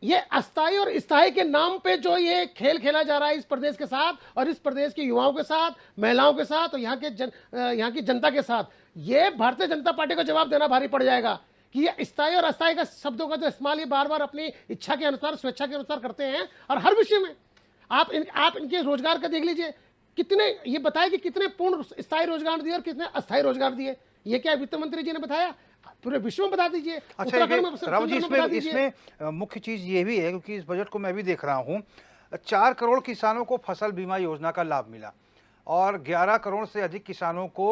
ये अस्थायी और स्थायी के नाम पे जो ये खेल खेला जा रहा है इस प्रदेश के साथ और इस प्रदेश के युवाओं के साथ, महिलाओं के साथ और यहाँ की जनता के साथ, ये भारतीय जनता पार्टी को जवाब देना भारी पड़ जाएगा कि ये स्थायी और अस्थायी का शब्दों का जो इस्तेमाल ये बार बार अपनी इच्छा के अनुसार, स्वेच्छा के अनुसार करते हैं। और हर विषय में आप इनके रोजगार का देख लीजिए, कितने ये बताए कि कितने पूर्ण स्थायी रोजगार दिए और कितने अस्थायी रोजगार दिए। ये क्या वित्त मंत्री जी ने बताया? पूरे विश्व में बता दीजिए। अच्छा राव जी, इसमें मुख्य चीज ये भी है क्योंकि इस बजट को मैं भी देख रहा हूँ, 4 करोड़ किसानों को फसल बीमा योजना का लाभ मिला और 11 करोड़ से अधिक किसानों को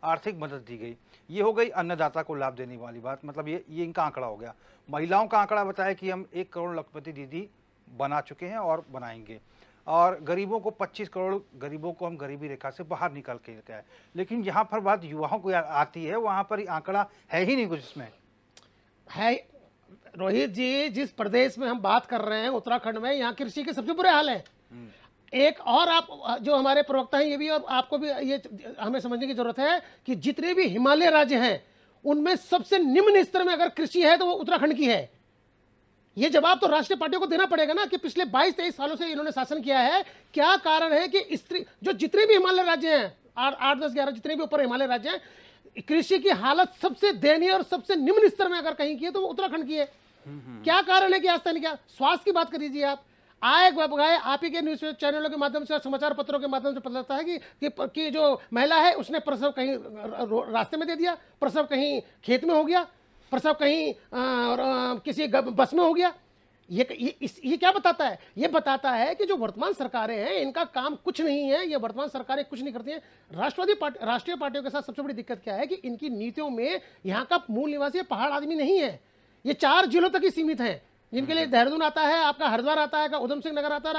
आर्थिक मदद दी गई। ये हो गई अन्नदाता को लाभ देने वाली बात, मतलब ये इनका आंकड़ा हो गया। महिलाओं का आंकड़ा बताया कि हम 1 करोड़ लखपति दीदी बना चुके हैं और बनाएंगे, और गरीबों को 25 करोड़ गरीबों को हम गरीबी रेखा से बाहर निकाल के लेते हैं। लेकिन जहाँ पर बात युवाओं को आती है वहाँ पर आंकड़ा है ही नहीं कुछ इसमें। है रोहित जी, जिस प्रदेश में हम बात कर रहे हैं उत्तराखंड में, यहाँ कृषि के सबसे बुरे हाल है। एक और आप जो हमारे प्रवक्ता हैं ये भी और आपको भी ये हमें समझने की जरूरत है कि जितने भी हिमालय राज्य हैं उनमें सबसे निम्न स्तर में अगर कृषि है तो वो उत्तराखंड की है। ये जवाब तो राष्ट्रीय पार्टियों को देना पड़ेगा ना कि पिछले 22-23 सालों से इन्होंने शासन किया है। क्या कारण है कि जो जितने भी हिमालय राज्य हैं, 8, 10, 11 जितने भी ऊपर हिमालय राज्य हैं, कृषि की हालत सबसे दयनीय और सबसे निम्न स्तर में अगर कहीं की है तो वो उत्तराखंड की है। क्या कारण है कि आज तक नहीं किया? स्वास्थ्य की बात कर लीजिए आप। आप ही के न्यूज चैनलों के माध्यम से और समाचार पत्रों के माध्यम से पता लगता है कि जो महिला है उसने प्रसव कहीं रास्ते में दे दिया, प्रसव कहीं खेत में हो गया, प्रसव कहीं किसी बस में हो गया। ये क्या बताता है? ये बताता है कि जो वर्तमान सरकारें हैं इनका काम कुछ नहीं है। ये वर्तमान सरकारें कुछ नहीं करती हैं। राष्ट्रीय पार्टियों के साथ सबसे बड़ी दिक्कत क्या है कि इनकी नीतियों में यहाँ का मूल निवासी पहाड़ आदमी नहीं है। ये 4 जिलों तक ही सीमित हैं, जिनके लिए देहरादून आता है, आपका हरिद्वार आता है, उधम सिंह नगर आता है,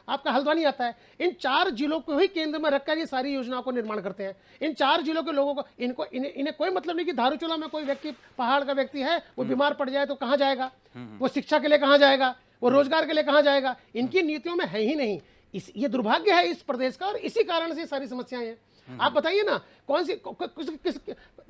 आपका हल्द्वानी आता है। इन 4 जिलों को ही केंद्र में रखकर ये सारी योजनाओं को निर्माण करते हैं। इन 4 जिलों के लोगों को इन्हें कोई मतलब नहीं कि धारूचोला में कोई व्यक्ति पहाड़ का व्यक्ति है, वो बीमार पड़ जाए तो कहाँ जाएगा, वो शिक्षा के लिए कहाँ जाएगा, वो रोजगार के लिए कहाँ जाएगा। इनकी नीतियों में है ही नहीं। ये दुर्भाग्य है इस प्रदेश का और इसी कारण से सारी समस्याएं हैं। आप बताइए ना कौन सी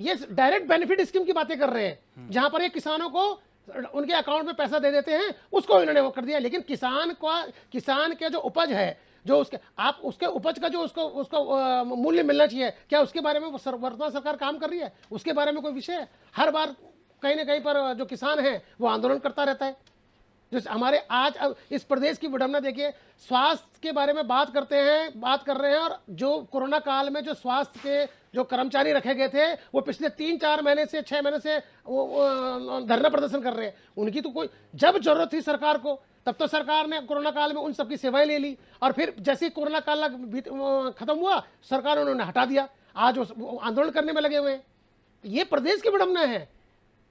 ये डायरेक्ट बेनिफिट स्कीम की बातें कर रहे हैं जहां पर ये किसानों को उनके अकाउंट में पैसा दे देते हैं, उसको इन्होंने वो कर दिया। लेकिन किसान के जो उपज है, जो उसके उपज का जो उसको मूल्य मिलना चाहिए, क्या उसके बारे में वर्तमान सरकार काम कर रही है? उसके बारे में कोई विषय है? हर बार कहीं ना कहीं पर जो किसान है वो आंदोलन करता रहता है। जो हमारे आज अब इस प्रदेश की विडंबना देखिए, स्वास्थ्य के बारे में बात कर रहे हैं और जो कोरोना काल में जो स्वास्थ्य के जो कर्मचारी रखे गए थे वो पिछले 3-4 महीने से 6 महीने से धरना प्रदर्शन कर रहे हैं। उनकी तो कोई जब जरूरत थी सरकार को तब तो सरकार ने कोरोना काल में उन सबकी सेवाएं ले ली और फिर जैसे ही कोरोना काल खत्म हुआ सरकार उन्होंने हटा दिया। आज वो आंदोलन करने में लगे हुए हैं। ये प्रदेश की विडंबना है।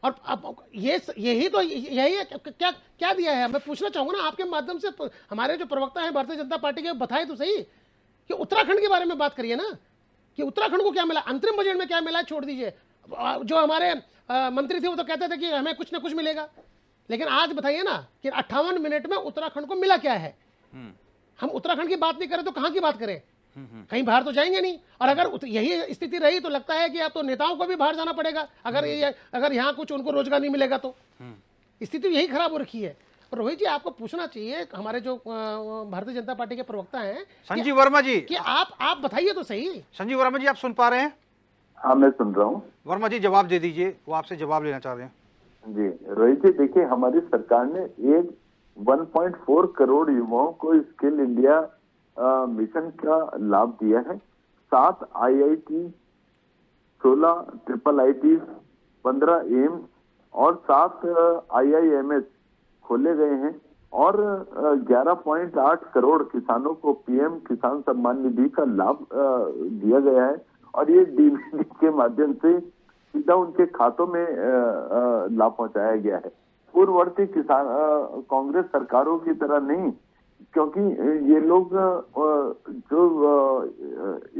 और अब यही है। क्या दिया है? मैं पूछना चाहूंगा ना आपके माध्यम से, हमारे जो प्रवक्ता हैं भारतीय जनता पार्टी के, बताए तो सही कि उत्तराखंड के बारे में बात करिए ना कि उत्तराखंड को क्या मिला, अंतरिम बजट में क्या मिला, छोड़ दीजिए। जो हमारे मंत्री थे वो तो कहते थे कि हमें कुछ ना कुछ मिलेगा, लेकिन आज बताइए ना कि 58 मिनट में उत्तराखंड को मिला क्या है। हम उत्तराखंड की बात नहीं करें तो कहां की बात करें? कहीं बाहर तो जाएंगे नहीं। और अगर यही स्थिति रही तो लगता है कि अब तो नेताओं को भी बाहर जाना पड़ेगा अगर यहाँ कुछ उनको रोजगार नहीं मिलेगा तो। स्थिति यही खराब हो रखी है। रोहित जी, आपको पूछना चाहिए, हमारे जो भारतीय जनता पार्टी के प्रवक्ता हैं संजीव वर्मा जी, कि आप बताइए तो सही। संजीव वर्मा जी, आप सुन पा रहे हैं? हाँ, मैं सुन रहा हूँ वर्मा जी जवाब दे दीजिए, वो आपसे जवाब लेना चाह रहे हैं। जी। रोहित जी, देखिए, हमारी सरकार ने एक 1.4 करोड़ युवाओं को स्किल इंडिया मिशन का लाभ दिया है। 7 IIT, 16 ट्रिपल IIT, 15 एम्स और 7 IIMS खोले गए हैं और 11.8 करोड़ किसानों को PM किसान सम्मान निधि का लाभ दिया गया है और ये DBT के माध्यम से सीधा उनके खातों में लाभ पहुंचाया गया है। पूर्ववर्ती किसान कांग्रेस सरकारों की तरह नहीं, क्योंकि ये लोग जो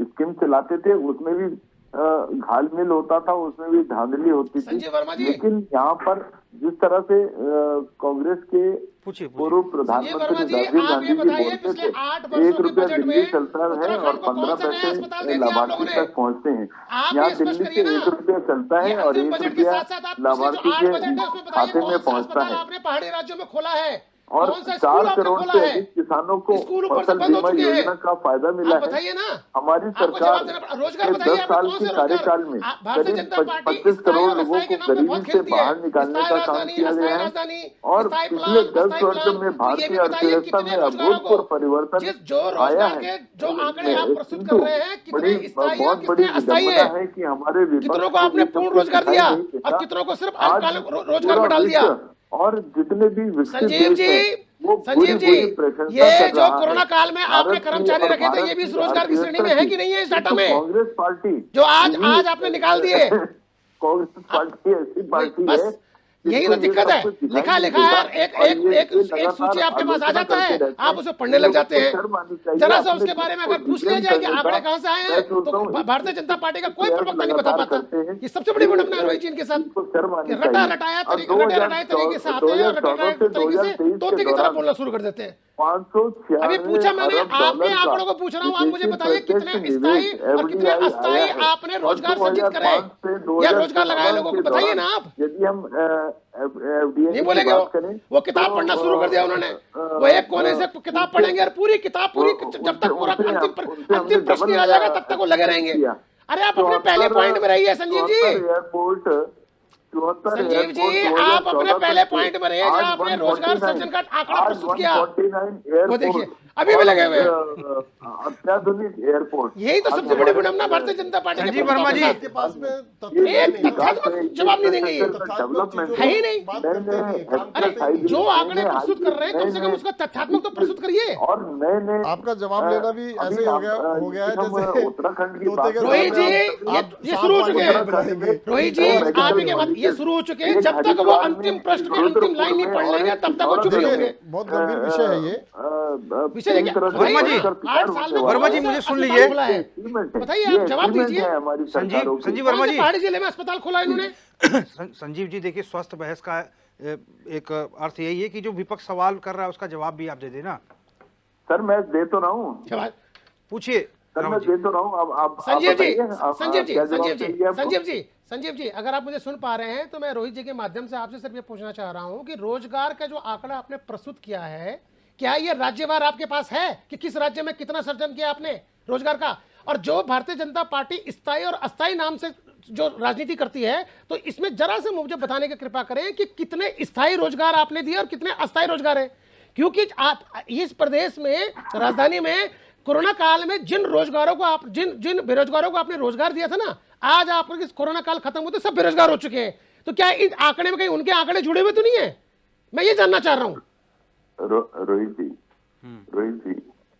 स्कीम चलाते थे उसमें भी घालमेल होता था, उसमें भी धांधली होती थी। संजीव वर्मा जी, लेकिन यहाँ पर जिस तरह से कांग्रेस के पूछिए पूर्व संजीव वर्मा प्रधानमंत्री जी, राजीव आप गांधी ये जी बताइए बोलते पिछले थे 8 वर्षों 1 के रुपया बजट दिल्ली में चलता है और उत्तराखंड को 15 कौन सा नया अस्पताल दे पैसे दिया आप लाभार्थी लोगों ने? तक पहुँचते हैं। आप यहाँ ये स्पष्ट दिल्ली से करिए ना, 1 रुपया चलता ये है और अंतरिम 1 बजट के रुपया साथ साथ आप पिछले जो लाभार्थी 8 बजट है उसमें के बताइए खाते कौन में सा पहुँचता अस्पताल है आपने पहाड़ी राज्यों में खोला है, और कौन सा 4 स्कूल आपने करोड़ खोला से है? अधिक किसानों को स्कूल ऊपर से फसल बंद हो बीमा चुके हैं। योजना का फायदा मिला आप है। बताइए ना, हमारी आपको सरकार जवाब देना पड़ा। रोजगार के बताइए 10 आपने साल कौन के से रोजगार? कार्यकाल में भारतीय करीब जनता पार्टी 25 स्थायी करोड़ और लोगों अस्थायी के को नाम पे गरीबी बहुत से खेलती है। बाहर निकालने स्थायी का काम राजधानी, किया अस्थायी गया है राजधानी, और स्थायी पिछले प्लान, 10 अस्थायी वर्षों प्लान। में तो ये भी भारतीय बताइए अर्थव्यवस्था कितने में रोजगारों को, अभूतपूर्व परिवर्तन जो आया रोजगार है। के जो आंकड़े आप प्रस्तुत किंतु कर रहे हैं, कितने स्थायी और बहुत बड़ी कितने अस्थायी विडंबना है? है कि हमारे कितनों विपक्ष को आपने ये सब पूर्ण कुछ रोजगार दिखाई दिया नहीं और देता। कितनों को सिर्फ आज अल्पकालिक रोजगार पूरा में डाल दिया? विश्व और जितने भी विकसित संजीव देश जी, हैं, वो संजीव जी, पूरी प्रशंसा ये कर जो रहा कोरोना है। काल में आपने भारत की कर्मचारी और रखे थे, ये भारत भी इस की रोजगार की श्रेणी में है कि नहीं है इस डाटा किंतु में? कांग्रेस पार्टी जो आज यही- आपने निकाल दिए। कांग्रेस पार्टी ऐसी पार्टी बस है यही जिसको तो ये दिक्कत सब है। कुछ दिखाई लिखा नहीं लिखा है, देता एक और एक ये एक एक लगातार सूची आपके पास आ आलोचना जाता है, करते रहते आप हैं। उसे पढ़ने लग जाते इन हैं। लोगों को शर्म आनी चाहिए जरा सा अपने उसके बारे में देश को अगर पूछ लिया डिफेंड जाए कि करने आंकड़े का। कहाँ से आए मैं हैं, सोचता तो हूँ भारतीय जनता पार्टी का कोई प्रयास प्रवक्ता नहीं बता लगातार पाता। करते हैं। ये सबसे बड़ी विडंबना है रोहित जी इनके साथ, इनको शर्म आनी कि रटा चाहिए। रटाया और तरीके से आते हैं और रटा रटाए 2014 से तरीके से 2023 तोते के की तरह दौरान बोलना शुरू कर देते हैं। 596 अभी पूछा मैंने, अरब आपके डॉलर आंकड़ों का को पूछ रहा हूँ, आप मुझे विदेशी बताइए कितने प्रत्यक्ष स्थायी निवेश और कितने FDI अस्थायी आया है। आपने और रोजगार सृजित करे 2005 से या रोजगार लगाए 2014 लोगों को, के बताइए दौरान ना आप। यदि हम FDI नहीं की बोलेंगे बात करें वो किताब तो, पढ़ना शुरू कर दिया उन्होंने। वो एक कोने से किताब पढ़ेंगे और पूरी किताब पूरी जब तक पूरा अंतिम प्रश्न नहीं आ जाएगा तब तक वो लगे रहेंगे। अरे आप अपने पहले पॉइंट में रहिए संजीव जी। एयरपोर्ट संजीव जी, आप अपने पहले पॉइंट में रहिए जहां आपने रोजगार सृजन का आंकड़ा प्रस्तुत किया। वो देखिए अभी भी लगे हुए हैं। अत्याधुनिक एयरपोर्ट, यही तो सबसे बड़ी विडंबना भारतीय जनता पार्टी के संजीव वर्मा जी, आपके पास में तथ्य एक नहीं है। तथ्यात्मक जवाब नहीं देंगे ये। डेवलपमेंट है ही नहीं। बात करते नहीं, काम करते अरे नहीं। जो आंकड़े प्रस्तुत कर रहे हैं कम से कम उसका तथ्यात्मक तो प्रस्तुत करिए। और नए नए आपका जवाब लेना भी ऐसे ही हो गया है जैसे उत्तराखंड की तोते बात के रोहित जी, सामने आप ये शुरू हो चुके हैं। बनाएंगे। रोहित जी, आप ही के बाद ये शुरू हो चुके हैं। जब तक वो अंतिम प्रश्न में अंतिम लाइन नहीं पढ़ लेंगे तब तक वो चुप नहीं होंगे। बहुत गंभीर विषय है ये। विषय देखिए, वर्मा जी, 8 साल में वर्मा जी, कौन सा मुझे सुन अस्पताल लीजिए। खुला है? बताइए, आप जवाब दीजिए। संजीव वर्मा कौन से जी, पहाड़ी जिले में अस्पताल खोला इन्होंने? संजीव जी देखिए, स्वस्थ बहस का एक अर्थ यही है कि जो विपक्ष सवाल कर रहा है उसका जवाब भी आप दे देना। सर मैं दे तो रहा हूँ, जवाब पूछिए सर राहुल मैं जी। दे तो रहा हूँ। अब आप संजीव जी, बताइए, संजीव जी, क्या जवाब संजीव जी, चाहिए आपको? संजीव जी, संजीव जी, अगर आप मुझे सुन पा रहे हैं तो मैं रोहित जी के माध्यम से आपसे सिर्फ ये पूछना चाह रहा हूं कि रोजगार का जो आंकड़ा आपने प्रस्तुत किया है, क्या ये राज्यवार आपके पास है कि किस राज्य में कितना सर्जन किया आपने रोजगार का? और जो भारतीय जनता पार्टी स्थायी और अस्थायी नाम से जो राजनीति करती है, तो इसमें जरा से मुझे बताने की कृपा करें कि कितने स्थायी रोजगार आपने दिए और कितने अस्थायी रोजगार है। क्योंकि आप इस प्रदेश में, राजधानी में कोरोना काल में जिन रोजगारों को आप जिन बेरोजगारों को आपने रोजगार दिया था ना, आज आपके कोरोना काल खत्म होते सब बेरोजगार हो चुके हैं। तो क्या इस आंकड़े में कहीं उनके आंकड़े जुड़े हुए तो नहीं है? मैं ये जानना चाह रहा हूं। रोहित जी,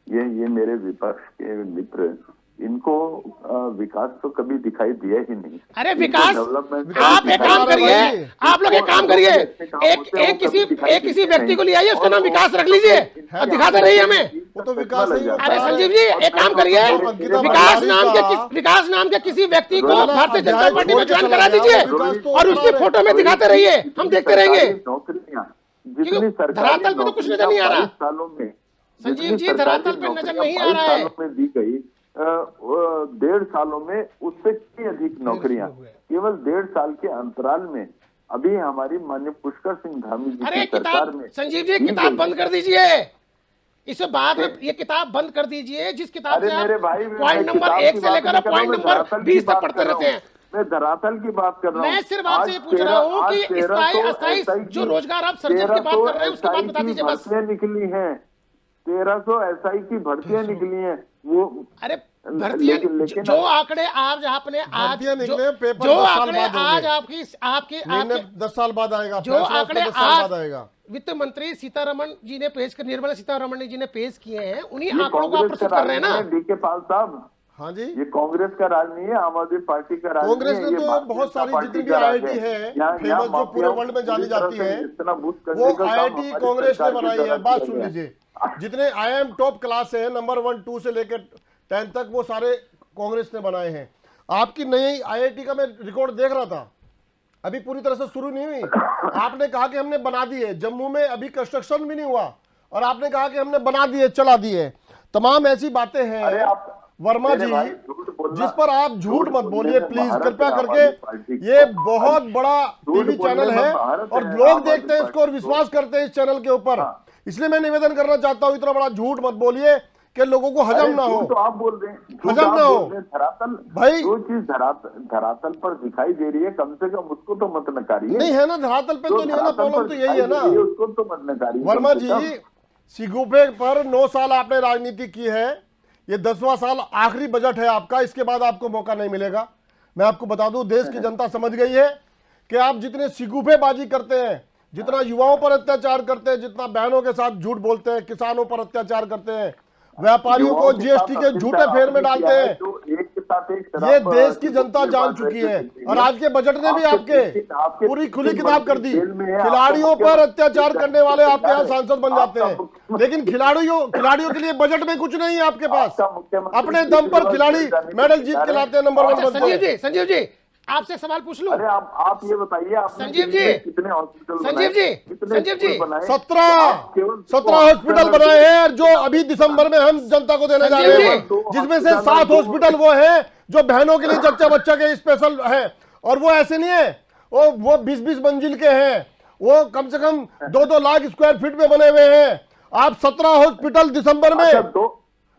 ये मेरे विपक्ष के मित्र, इनको विकास तो कभी दिखाई दिया ही नहीं। अरे विकास, डेवलपमेंट आप एक काम करिए, आप लोग एक काम करिए, एक किसी व्यक्ति को ले आइए, उसका नाम विकास रख लीजिए और दिखाते रहिए हमें। वो तो विकास नहीं होता। अरे संजीव जी, एक काम करिए, विकास नाम के किसी व्यक्ति को भारतीय जनता पार्टी में ज्वाइन करा दीजिए और उसकी फोटो में दिखाते रहिए, हम देखते रहेंगे। नौकरियां जितनी धरातल पे तो कुछ नजर नहीं आ रहा। 22 सालों में, संजीव जी, धरातल पे नजर नहीं आ रहा है। 22 सालों में दी गई, 1.5 सालों में उससे कई अधिक नौकरियां, केवल 1.5 साल के अंतराल में अभी हमारी माननीय पुष्कर सिंह धामी जी अरे की सरकार में किताब, संजीव जी किताब बंद कर दीजिए, इस बाद में ये किताब बंद कर दीजिए जिस किताब से आप पॉइंट नंबर 1 से लेकर पॉइंट नंबर 20 तक पढ़ते रहते हैं। मैं धरातल की बात कर रहा हूँ। मैं सिर्फ आपसे ये पूछ रहा हूँ कि स्थायी अस्थायी जो रोजगार आप सृजन की बात कर रहे हैं उसके बाद बता दीजिए बस। भर्तियां निकली हैं, 1300 एसआई की भर्तियां निकली हैं वो। अरे भर्तियां लेकिन जो आंकड़े आज आपने आज भर्तियां निकले, पेपर जो 10 साल आंकड़े बाद होंगे। आज आपकी आपके निर्णय 10 साल बाद आएगा, जो फैसला आंकड़े 10 साल बाद आज आएगा। वित्त मंत्री सीतारमण जी ने पेश कर निर्मला सीतारमण जी ने पेश किए हैं, उन्हीं ये आंकड़ों को आप कांग्रेस प्रस्तुत का कर रहे हैं राज ना। नहीं है, डीके पाल साहब, हाँ जी, ये कांग्रेस का राज नहीं है, आम आदमी पार्टी का राज कांग्रेस नहीं ने है, ये तो भारतीय बहुत जनता सारी पार्टी जितनी भी का राज आईआईटी है यहाँ फेमस जो पूरे वर्ल्ड में जानी जाती है, वो आईआईटी कांग्रेस ने बनाई है। बात सुन लीजिए, जितने आईआईएम टॉप क्लास है नंबर 1 2 से लेकर 10 तक वो सारे कांग्रेस ने बनाए हैं। आपकी नई आईआईटी का मैं रिकॉर्ड देख रहा था, अभी पूरी तरह से शुरू नहीं हुई। आपने कहा कि हमने बना दी है, जम्मू में अभी कंस्ट्रक्शन भी नहीं हुआ और आपने कहा कि हमने बना दी है, चला दी है। तमाम ऐसी बातें हैं वर्मा जी जिस पर आप झूठ मत बोलिए प्लीज, कृपया करके। ये बहुत बड़ा टीवी चैनल है और लोग देखते हैं इसको और विश्वास करते हैं इस चैनल के ऊपर, इसलिए मैं निवेदन करना चाहता हूं इतना बड़ा झूठ मत बोलिए कि लोगों को हजम ना हो। तो आप बोल रहे हैं, हजम ना हो धरातल भाई, जो चीज धरातल पर दिखाई दे रही है कम से कम उसको तो मत नकारिए। नहीं है ना, धरातल पे तो नहीं है ना, प्रॉब्लम तो यही है ना उसको तो मत नकारिए वर्मा जी। सिगुफे पर 9 साल आपने राजनीति की है, ये 10वां साल आखिरी बजट है आपका, इसके बाद आपको मौका नहीं मिलेगा। मैं आपको बता दूं, देश की जनता समझ गई है कि आप जितने सिगुफेबाजी करते हैं, जितना युवाओं पर अत्याचार करते हैं, जितना बहनों के साथ झूठ बोलते हैं, किसानों पर अत्याचार करते हैं, व्यापारियों को जीएसटी के झूठे फेर में डालते हैं, ये देश की जनता जान चुकी है। और आज के बजट ने भी आपके पूरी खुली किताब कर दी। खिलाड़ियों पर अत्याचार करने वाले आपके यहाँ सांसद बन जाते हैं, लेकिन खिलाड़ियों के लिए बजट में कुछ नहीं है आपके पास। अपने दम पर खिलाड़ी मेडल जीत के लाते हैं, नंबर 1 बनते हैं। संजीव जी आपसे एक सवाल पूछ लूं। अरे आप ये बताइए, आपने संजीव जी, कितने हॉस्पिटल संजीव जी, संजीव जी, 17 हॉस्पिटल बनाए हैं जो अभी दिसंबर में हम जनता को देने जा रहे हैं, जिसमें से 7 हॉस्पिटल वो हैं जो बहनों के लिए जच्चा बच्चा के स्पेशल है। और वो ऐसे नहीं है, वो 20-20 मंजिल के हैं, वो कम से कम 2-2 लाख स्क्वायर फीट में बने हुए हैं। आप 17 हॉस्पिटल दिसंबर में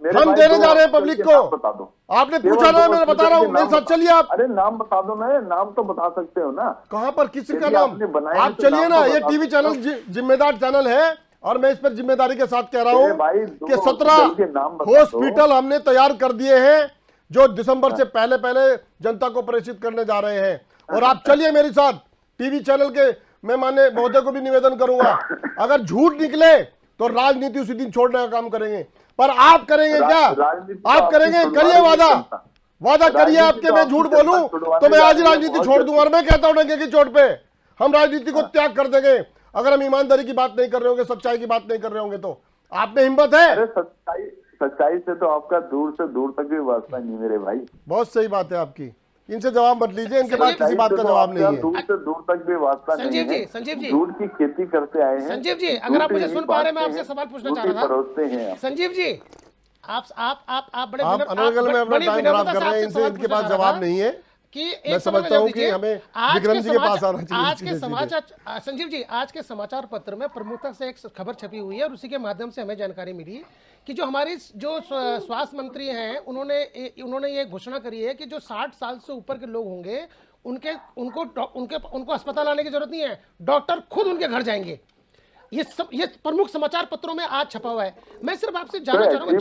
हम देने जा रहे हैं पब्लिक को। बता दो, आपने पूछा ना, मैं बता रहा हूँ, मेरे साथ चलिए आप। अरे नाम बता दो ना, नाम तो बता सकते हो ना। कहां पर किसी का यदि नाम आपने बनाए आप तो चलिए नाम ना, तो ये बता टीवी दो। चैनल जिम्मेदार चैनल है और मैं इस पर जिम्मेदारी के साथ कह रहा हूं भाई, कि दो 17 हॉस्पिटल के नाम बता दो। हॉस्पिटल हमने तैयार कर दिए हैं जो दिसंबर से पहले जनता को प्रेषित करने जा रहे हैं। और आप चलिए मेरे साथ टीवी चैनल के, मैं माननीय महोदय को भी निवेदन करूंगा, अगर झूठ निकले तो राजनीति उसी दिन छोड़ने का काम करेंगे। पर आप करेंगे क्या? आप करेंगे, करिए वादा करिए आपके, मैं झूठ बोलूं तो मैं आज राजनीति छोड़ दूंगा। और मैं कहता हूं डंके की चोट पे हम राजनीति को त्याग कर देंगे अगर हम ईमानदारी की बात नहीं कर रहे होंगे, सच्चाई की बात नहीं कर रहे होंगे। तो आप में हिम्मत है? अरे सच्चाई से तो आपका दूर से दूर तक भी वास्ता नहीं मेरे भाई। बहुत सही बात है आपकी, इनसे जवाब मत लीजिए, इनके पास किसी बात का जवाब नहीं है। दूर से दूर तक भी वास्ता नहीं है। संजीव जी, झूठ की खेती करते आए हैं। संजीव जी, अगर आप मुझे सुन पा रहे हैं, मैं आपसे सवाल पूछना चाह रहा था। संजीव जी, आप बड़े अनर्गल में अपना टाइम खराब कर रहे हैं, इनसे इनके पास जवाब नहीं है कि मैं समझता हूं कि हमें विक्रम जी के पास आना चाहिए। आज के समाचार, संजीव जी, आज के समाचार पत्र में प्रमुखता से एक खबर छपी हुई है और उसी के माध्यम से हमें जानकारी मिली कि जो हमारी जो स्वास्थ्य मंत्री हैं उन्होंने ये घोषणा करी है कि जो 60 साल से ऊपर के लोग होंगे उनको अस्पताल आने की जरूरत नहीं है, डॉक्टर खुद उनके घर जाएंगे। ये प्रमुख समाचार पत्रों में आज छपा हुआ है। मैं सिर्फ आपसे जानना चाह रहा हूँ,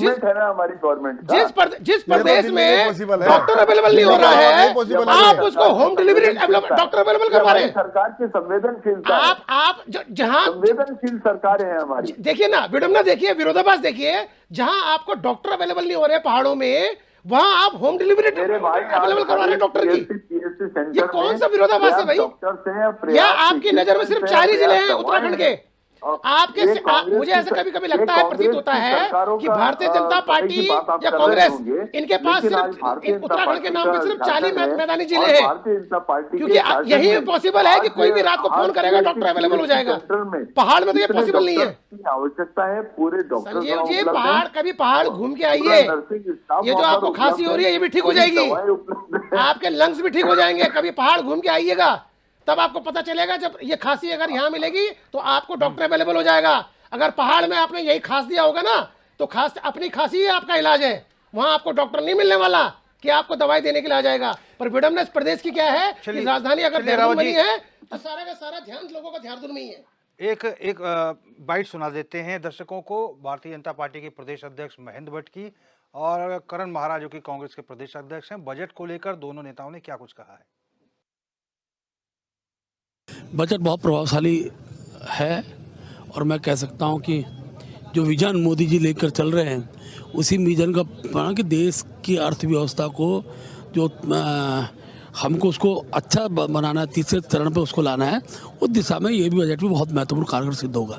जिस प्रदेश में डॉक्टर अवेलेबल नहीं हो रहा है, आप उसको होम डिलीवरी डॉक्टर अवेलेबल करवा रहे हैं। सरकार की संवेदनशीलता, आप जहां संवेदनशील सरकार है हमारी। देखिए ना, विडम्बना देखिए, विरोधाभास देखिए, जहां आपको डॉक्टर अवेलेबल नहीं हो रहे पहाड़ों में, वहां आप होम डिलीवरी अवेलेबल करवा रहे हैं डॉक्टर की। ये कौन सा विरोधाभास है भाई? या आपकी नजर में सिर्फ 4 ही जिले हैं उत्तराखंड के? आपके मुझे ऐसा कभी कभी लगता है, प्रतीत होता है कि भारतीय जनता पार्टी या कांग्रेस, इनके पास सिर्फ उत्तराखंड के नाम पे सिर्फ 40 मैदानी जिले हैं, क्योंकि यही पॉसिबल है कि कोई भी रात को फोन करेगा डॉक्टर अवेलेबल हो जाएगा। पहाड़ में तो ये पॉसिबल नहीं है। आवश्यकता है पूरे डॉक्टर। संजीव जी, कभी पहाड़ घूम के आइए, ये जो आपको खांसी हो रही है ये भी ठीक हो जाएगी, आपके लंग्स भी ठीक हो जाएंगे। कभी पहाड़ घूम के आइएगा, तब आपको पता चलेगा। जब ये खांसी अगर यहाँ मिलेगी तो आपको डॉक्टर अवेलेबल हो जाएगा। अगर पहाड़ में आपने यही खांस दिया होगा ना, तो अपनी खांसी ही आपका इलाज है, वहां आपको डॉक्टर नहीं मिलने वाला। कि आपको दवाई देने के लिए आ जाएगा। पर विडम्बना इस प्रदेश की क्या है कि राजधानी अगर देहरादून बनी है तो सारा का सारा ध्यान लोगों का देहरादून में ही है। एक बाइट सुना देते हैं दर्शकों को भारतीय जनता पार्टी के प्रदेश अध्यक्ष महेंद्र भट्ट की और करण महाराज जो कि कांग्रेस के प्रदेश अध्यक्ष हैं। बजट को लेकर दोनों नेताओं ने क्या कुछ कहा है। बजट बहुत प्रभावशाली है और मैं कह सकता हूं कि जो विजन मोदी जी लेकर चल रहे हैं उसी विजन का कि देश की अर्थव्यवस्था को जो हमको उसको अच्छा बनाना है, तीसरे चरण पे उसको लाना है, उस दिशा में ये भी बजट भी बहुत महत्वपूर्ण कारगर सिद्ध होगा।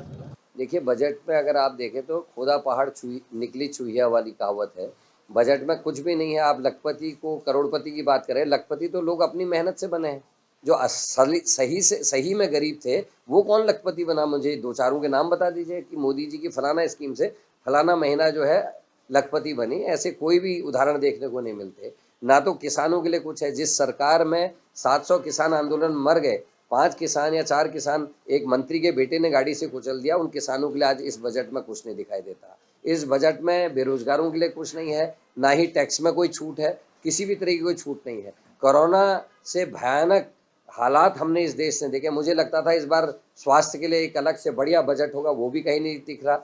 देखिए, बजट में अगर आप देखें तो खोदा पहाड़ निकली चूहिया वाली कहावत है। बजट में कुछ भी नहीं है। आप लखपति को करोड़पति की बात करें, लखपति तो लोग अपनी मेहनत से बने हैं। जो सही में गरीब थे वो कौन लखपति बना? मुझे दो चारों के नाम बता दीजिए कि मोदी जी की फलाना स्कीम से फलाना महीना जो है लखपति बनी। ऐसे कोई भी उदाहरण देखने को नहीं मिलते। ना तो किसानों के लिए कुछ है। जिस सरकार में 700 किसान आंदोलन मर गए, 5 किसान या 4 किसान एक मंत्री के बेटे ने गाड़ी से कुचल दिया, उन किसानों के लिए आज इस बजट में कुछ नहीं दिखाई देता। इस बजट में बेरोजगारों के लिए कुछ नहीं है, ना ही टैक्स में कोई छूट है, किसी भी तरह की कोई छूट नहीं है। कोरोना से भयानक हालात हमने इस देश ने देखे। मुझे लगता था इस बार स्वास्थ्य के लिए एक अलग से बढ़िया बजट होगा, वो भी कहीं नहीं दिख रहा।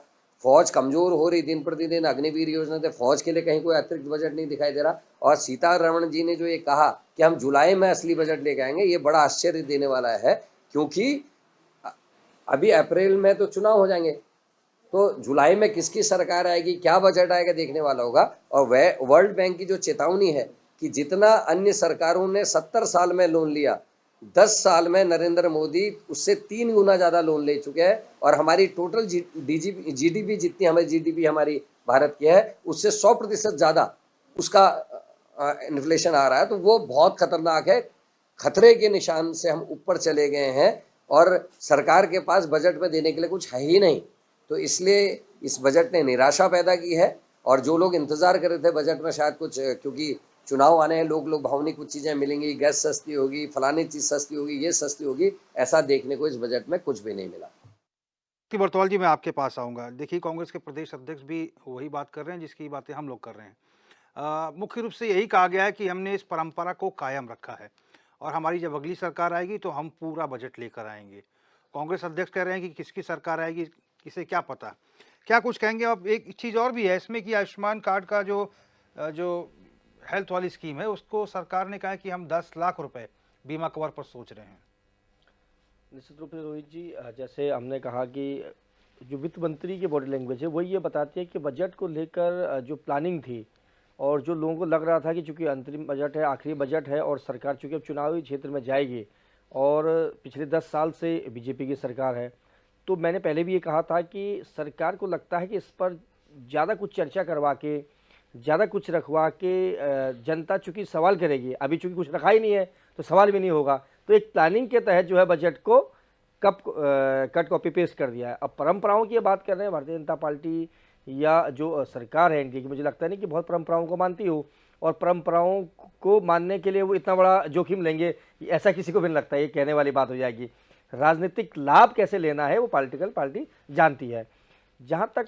फौज कमजोर हो रही दिन प्रतिदिन। अग्निवीर योजना से फौज के लिए कहीं कोई अतिरिक्त बजट नहीं दिखाई दे रहा। और सीतारमण जी ने जो ये कहा कि हम जुलाई में असली बजट लेके आएंगे, ये बड़ा आश्चर्य देने वाला है, क्योंकि अभी अप्रैल में तो चुनाव हो जाएंगे, तो जुलाई में किसकी सरकार आएगी, क्या बजट आएगा, देखने वाला होगा। और वह वर्ल्ड बैंक की जो चेतावनी है कि जितना अन्य सरकारों ने 70 साल में लोन लिया, 10 साल में नरेंद्र मोदी उससे 3 गुना ज़्यादा लोन ले चुके हैं। और हमारी टोटल जीडीपी जितनी हमारी जीडीपी हमारी भारत की है, उससे 100% ज़्यादा उसका इन्फ्लेशन आ रहा है। तो वो बहुत खतरनाक है। खतरे के निशान से हम ऊपर चले गए हैं और सरकार के पास बजट में देने के लिए कुछ है ही नहीं। तो इसलिए इस बजट ने निराशा पैदा की है। और जो लोग इंतज़ार कर रहे थे बजट में शायद कुछ, क्योंकि चुनाव आने हैं, लोग भावनिक कुछ चीज़ें मिलेंगी, गैस सस्ती होगी, फलानी चीज़ सस्ती होगी, ये सस्ती होगी, ऐसा देखने को इस बजट में कुछ भी नहीं मिला। बरतवाल जी, मैं आपके पास आऊँगा। देखिए, कांग्रेस के प्रदेश अध्यक्ष भी वही बात कर रहे हैं जिसकी बातें हम लोग कर रहे हैं। मुख्य रूप से यही कहा गया है कि हमने इस परंपरा को कायम रखा है और हमारी जब अगली सरकार आएगी तो हम पूरा बजट लेकर आएंगे। कांग्रेस अध्यक्ष कह रहे हैं कि किसकी सरकार आएगी किसे क्या पता। क्या कुछ कहेंगे? अब एक चीज़ और भी है इसमें कि आयुष्मान कार्ड का जो हेल्थ वाली स्कीम है उसको सरकार ने कहा है कि हम 10 लाख रुपए बीमा कवर पर सोच रहे हैं। निश्चित रूप से रोहित जी, जैसे हमने कहा कि जो वित्त मंत्री की बॉडी लैंग्वेज है वो ये बताती है कि बजट को लेकर जो प्लानिंग थी और जो लोगों को लग रहा था कि चूंकि अंतरिम बजट है, आखिरी बजट है और सरकार चूंकि अब चुनावी क्षेत्र में जाएगी और पिछले 10 साल से बीजेपी की सरकार है, तो मैंने पहले भी ये कहा था कि सरकार को लगता है कि इस पर ज़्यादा कुछ चर्चा करवा के, ज़्यादा कुछ रखवा के जनता चूंकि सवाल करेगी। अभी चूंकि कुछ रखा ही नहीं है तो सवाल भी नहीं होगा। तो एक प्लानिंग के तहत जो है बजट को कट कॉपी पेस्ट कर दिया है। अब परंपराओं की बात कर रहे हैं भारतीय जनता पार्टी या जो सरकार है इनकी, कि मुझे लगता नहीं कि बहुत परंपराओं को मानती हो और परंपराओं को मानने के लिए वो इतना बड़ा जोखिम लेंगे, ऐसा किसी को भी नहीं लगता। ये कहने वाली बात हो जाएगी। राजनीतिक लाभ कैसे लेना है वो पॉलिटिकल पार्टी जानती है। जहाँ तक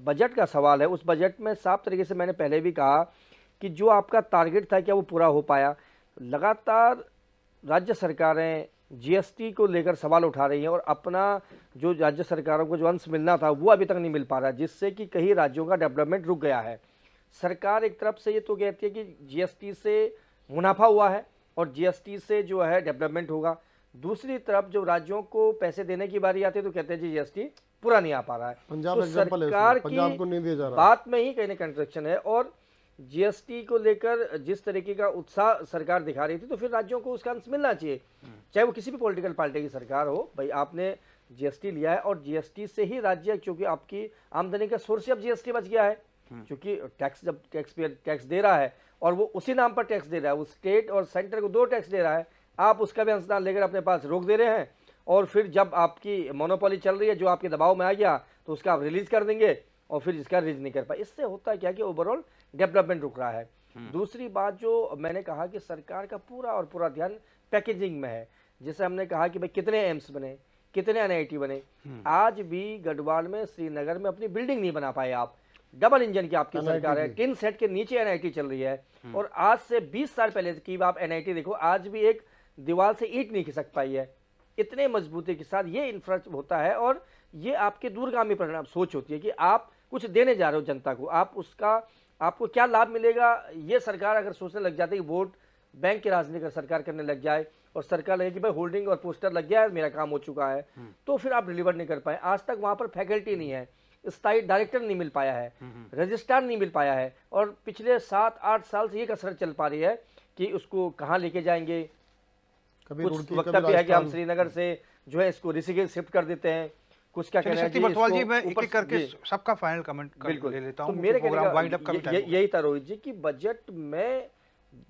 बजट का सवाल है, उस बजट में साफ तरीके से मैंने पहले भी कहा कि जो आपका टारगेट था क्या वो पूरा हो पाया। लगातार राज्य सरकारें जीएसटी को लेकर सवाल उठा रही हैं और अपना जो राज्य सरकारों को जो अंश मिलना था वो अभी तक नहीं मिल पा रहा, जिससे कि कई राज्यों का डेवलपमेंट रुक गया है। सरकार एक तरफ से ये तो कहती है कि जीएसटी से मुनाफा हुआ है और जीएसटी से जो है डेवलपमेंट होगा, दूसरी तरफ जो राज्यों को पैसे देने की बारी आती है तो कहते हैं जी जीएसटी पूरा नहीं आ पा रहा है। पंजाब तो एग्जांपल है, सरकार पंजाब की को नहीं दिया जा रहा। बात में ही कहीं ना कंट्रैक्शन है और जीएसटी को लेकर जिस तरीके का उत्साह सरकार दिखा रही थी तो फिर राज्यों को उसका अंश मिलना चाहिए, चाहे वो किसी भी पॉलिटिकल पार्टी की सरकार हो। भाई आपने जीएसटी लिया है और जीएसटी से ही राज्य, क्योंकि आपकी आमदनी का सोर्स अब जीएसटी बच गया है, क्योंकि टैक्स जब टैक्स दे रहा है और वो उसी नाम पर टैक्स दे रहा है, वो स्टेट और सेंटर को 2 टैक्स दे रहा है, आप उसका भी अंशदान लेकर अपने पास रोक दे रहे हैं और फिर जब आपकी मोनोपोली चल रही है, जो आपके दबाव में आ गया तो उसका आप रिलीज कर देंगे और फिर इसका रिलीज नहीं कर पाए। इससे होता है क्या कि ओवरऑल डेवलपमेंट रुक रहा है। दूसरी बात जो मैंने कहा कि सरकार का पूरा ध्यान पैकेजिंग में है। जैसे हमने कहा कि भाई कितने एम्स बने, कितने एनआईटी बने, आज भी गढ़वाल में, श्रीनगर में अपनी बिल्डिंग नहीं बना पाए आप। डबल इंजन की आपकी NIT सरकार है, की। टिन सेट के नीचे एनआईटी चल रही है। और आज से 20 साल पहले की आप एनआईटी देखो, आज भी एक दीवार से ईंट नहीं खिसक पाई है, इतने मजबूती के साथ ये इंफ्रा होता है। और ये आपके दूरगामी परिणाम सोच होती है कि आप कुछ देने जा रहे हो जनता को, आप उसका आपको क्या लाभ मिलेगा, ये सरकार अगर सोचने लग जाती है कि वोट बैंक की राजनीति अगर सरकार करने लग जाए और सरकार लगे कि भाई होल्डिंग और पोस्टर लग गया है, मेरा काम हो चुका है, तो फिर आप डिलीवर नहीं कर पाए। आज तक वहां पर फैकल्टी नहीं है, स्थायी डायरेक्टर नहीं मिल पाया है, रजिस्ट्रार नहीं मिल पाया है। और पिछले 7-8 साल से ये कसरत चल पा रही है कि उसको कहाँ लेके जाएंगे। कभी कुछ रुड़की, वक्तव्य कभी है कि हम राजस्थान। श्रीनगर से जो है इसको ऋषिकेश शिफ्ट कर देते हैं, कुछ क्या चलिए कहना है शक्ति जी, बरतवाल जी, इसको मैं एक ऊपर एक करके जी। सबका फाइनल कमेंट बिल्कुल ले लेता तो हूँ, मेरे प्रोग्राम वाइंड अप का भी टाइम यही था रोहित जी कि बजट में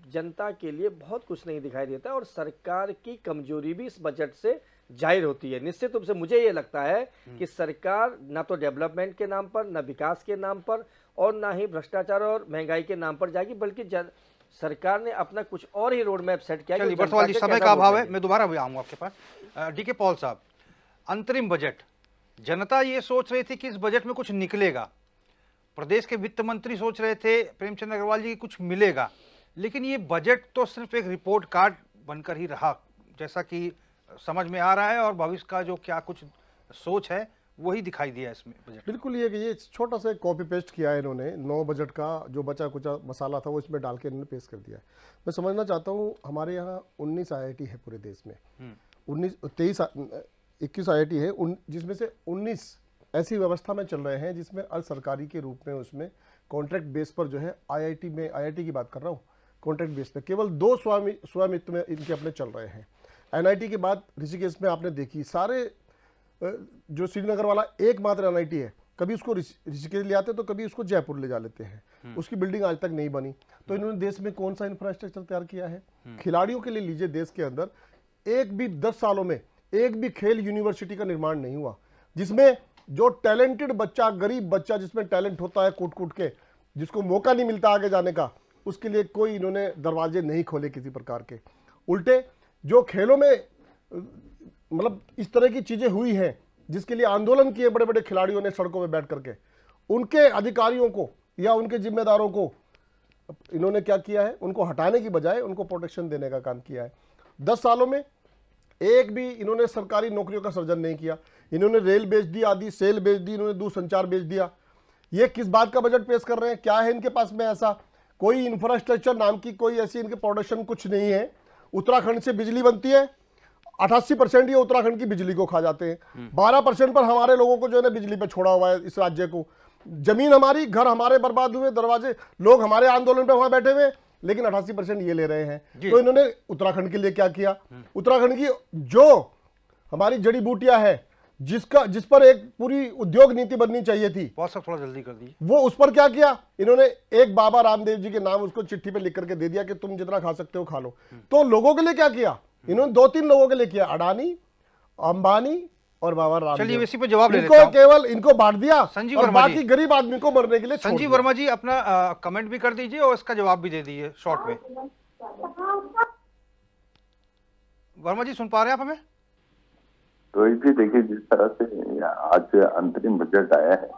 जनता के लिए बहुत कुछ नहीं दिखाई देता और सरकार की कमजोरी भी इस बजट से जाहिर होती है। निश्चित रूप से मुझे ये लगता है कि सरकार ना तो डेवलपमेंट के नाम पर, ना विकास के नाम पर और ना ही भ्रष्टाचार और महंगाई के नाम पर जाएगी, बल्कि सरकार ने अपना कुछ और ही रोड मैप सेट किया। चलिए बरतवाल जी, समय का अभाव है, मैं दोबारा भी आऊँगा आपके पास। डीके पॉल साहब, अंतरिम बजट, जनता ये सोच रही थी कि इस बजट में कुछ निकलेगा, प्रदेश के वित्त मंत्री सोच रहे थे प्रेमचंद अग्रवाल जी की कुछ मिलेगा, लेकिन ये बजट तो सिर्फ एक रिपोर्ट कार्ड बनकर ही रहा, जैसा कि समझ में आ रहा है। और भविष्य का जो क्या कुछ सोच है वही दिखाई दिया इसमें बजट। बिल्कुल ये छोटा सा कॉपी पेस्ट किया है इन्होंने, 9 बजट का जो बचा कुचा मसाला था वो इसमें डाल के इन्होंने पेश कर दिया है। मैं समझना चाहता हूँ, हमारे यहाँ 19 IIT है पूरे देश में, 21 IIT है, जिसमें से 19 ऐसी व्यवस्था में चल रहे हैं जिसमें अर्ध सरकारी के रूप में उसमें कॉन्ट्रैक्ट बेस पर जो है IIT की बात कर रहा हूँ, कॉन्ट्रैक्ट बेस पे केवल 2 स्वामित्व में इनके अपने चल रहे हैं। NIT के बाद ऋषिकेश में आपने देखी, सारे जो श्रीनगर वाला एकमात्र NIT है, कभी उसको ऋषिकेश ले आते तो कभी उसको जयपुर ले जा लेते हैं, उसकी बिल्डिंग आज तक नहीं बनी। तो इन्होंने देश में कौन सा इंफ्रास्ट्रक्चर तैयार किया है? खिलाड़ियों के लिए लीजिए, देश के अंदर एक भी 10 सालों में एक भी खेल यूनिवर्सिटी का निर्माण नहीं हुआ, जिसमें जो टैलेंटेड बच्चा, गरीब बच्चा जिसमें टैलेंट होता है कूट कूट के, जिसको मौका नहीं मिलता आगे जाने का, उसके लिए कोई इन्होंने दरवाजे नहीं खोले किसी प्रकार के। उल्टे जो खेलों में मतलब इस तरह की चीजें हुई हैं जिसके लिए आंदोलन किए बड़े बड़े खिलाड़ियों ने सड़कों में बैठ करके, उनके अधिकारियों को या उनके जिम्मेदारों को इन्होंने क्या किया है, उनको हटाने की बजाय उनको प्रोटेक्शन देने का काम किया है। 10 सालों में एक भी इन्होंने सरकारी नौकरियों का सृजन नहीं किया। इन्होंने रेल बेच दी, आदि सेल बेच दी, इन्होंने दूरसंचार बेच दिया। ये किस बात का बजट पेश कर रहे हैं? क्या है इनके पास में ऐसा? कोई इंफ्रास्ट्रक्चर नाम की कोई ऐसी इनके प्रोडक्शन कुछ नहीं है। उत्तराखंड से बिजली बनती है, 88% ये उत्तराखंड की बिजली को खा जाते हैं। 12% पर हमारे लोगों को जो है ना बिजली पे छोड़ा हुआ है इस राज्य को। जमीन हमारी, घर हमारे बर्बाद हुए, दरवाजे, लोग हमारे आंदोलन पे वहां बैठे हुए, लेकिन 88% ये ले रहे हैं। तो इन्होंने उत्तराखंड के लिए क्या किया? उत्तराखंड की जो हमारी जड़ी बूटियां है, जिस पर एक पूरी उद्योग नीति बननी चाहिए थी, बहुत सब थोड़ा जल्दी कर दीजिए, वो उस पर क्या किया इन्होंने? एक बाबा रामदेव जी के नाम उसको चिट्ठी पे लिख करके दे दिया कि तुम जितना खा सकते हो खा लो। तो लोगों के लिए क्या किया इन्होंने? 2-3 लोगों के लिए किया, अडानी, अंबानी और बाबा रामदेव। चलिए इसी पे जवाब ले लेता इनको हूं। केवल इनको बांट दिया संजीव और वर्मा जी। बाकी गरीब आदमी को मरने के लिए छोड़ संजीव दिया। वर्मा जी अपना कमेंट भी कर दीजिए और इसका जवाब भी दे दीजिए शॉर्ट में। वर्मा जी सुन पा रहे हैं आप हमें? रोहित जी देखिए, जिस तरह से आज अंतरिम बजट आया है,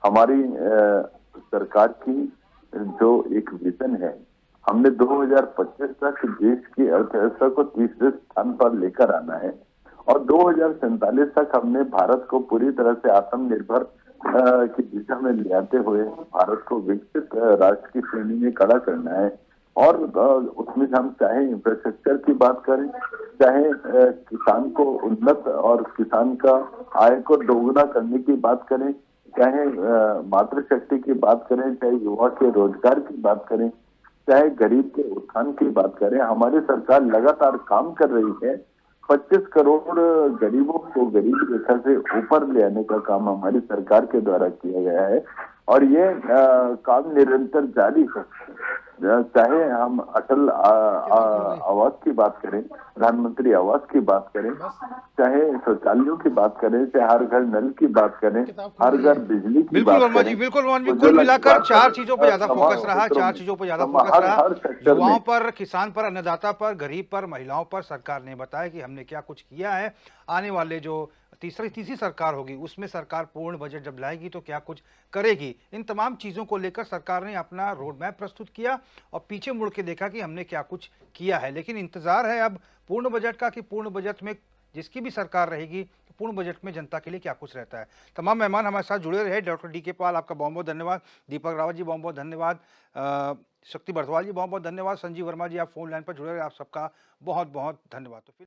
हमारी सरकार की जो एक विजन है, हमने 2025 तक देश की अर्थव्यवस्था को तीसरे स्थान पर लेकर आना है और 2047 तक हमने भारत को पूरी तरह से आत्मनिर्भर की दिशा में ले आते हुए भारत को विकसित राष्ट्र की श्रेणी में खड़ा करना है। और उसमें हम चाहे इंफ्रास्ट्रक्चर की बात करें, चाहे किसान को उन्नत और किसान का आय को दोगुना करने की बात करें, चाहे मातृशक्ति की बात करें, चाहे युवा के रोजगार की बात करें, चाहे गरीब के उत्थान की बात करें, हमारी सरकार लगातार काम कर रही है। 25 करोड़ गरीबों को गरीबी रेखा से ऊपर ले आने का काम हमारी सरकार के द्वारा किया गया है और ये काम निरंतर जारी है। चाहे हम अटल आवास की बात करें, प्रधानमंत्री आवास की बात करें, चाहे शौचालयों की बात करें, चाहे हर घर नल की बात करें, हर घर बिजली की बिल्कुल बात वर्मा करें, जी, बिल्कुल वर्मा जी, कुल मिलाकर 4 चीजों पर ज्यादा फोकस रहा, 4 चीजों पर ज्यादा फोकस रहा, युवाओं पर, किसान पर, अन्नदाता पर, गरीब पर, महिलाओं पर। सरकार ने बताया कि हमने क्या कुछ किया है। आने वाले जो तीसरी सरकार होगी उसमें सरकार पूर्ण बजट जब लाएगी तो क्या कुछ करेगी, इन तमाम चीज़ों को लेकर सरकार ने अपना रोड मैप प्रस्तुत किया और पीछे मुड़ के देखा कि हमने क्या कुछ किया है। लेकिन इंतज़ार है अब पूर्ण बजट का कि पूर्ण बजट में जिसकी भी सरकार रहेगी तो पूर्ण बजट में जनता के लिए क्या कुछ रहता है। तमाम मेहमान हमारे साथ जुड़े रहे, डॉक्टर डी के पाल आपका बहुत बहुत धन्यवाद, दीपक रावत जी बहुत बहुत धन्यवाद, शक्ति बर्थवाल जी बहुत बहुत धन्यवाद, संजीव वर्मा जी आप फोन लाइन पर जुड़े रहे, आप सबका बहुत बहुत धन्यवाद। तो फिर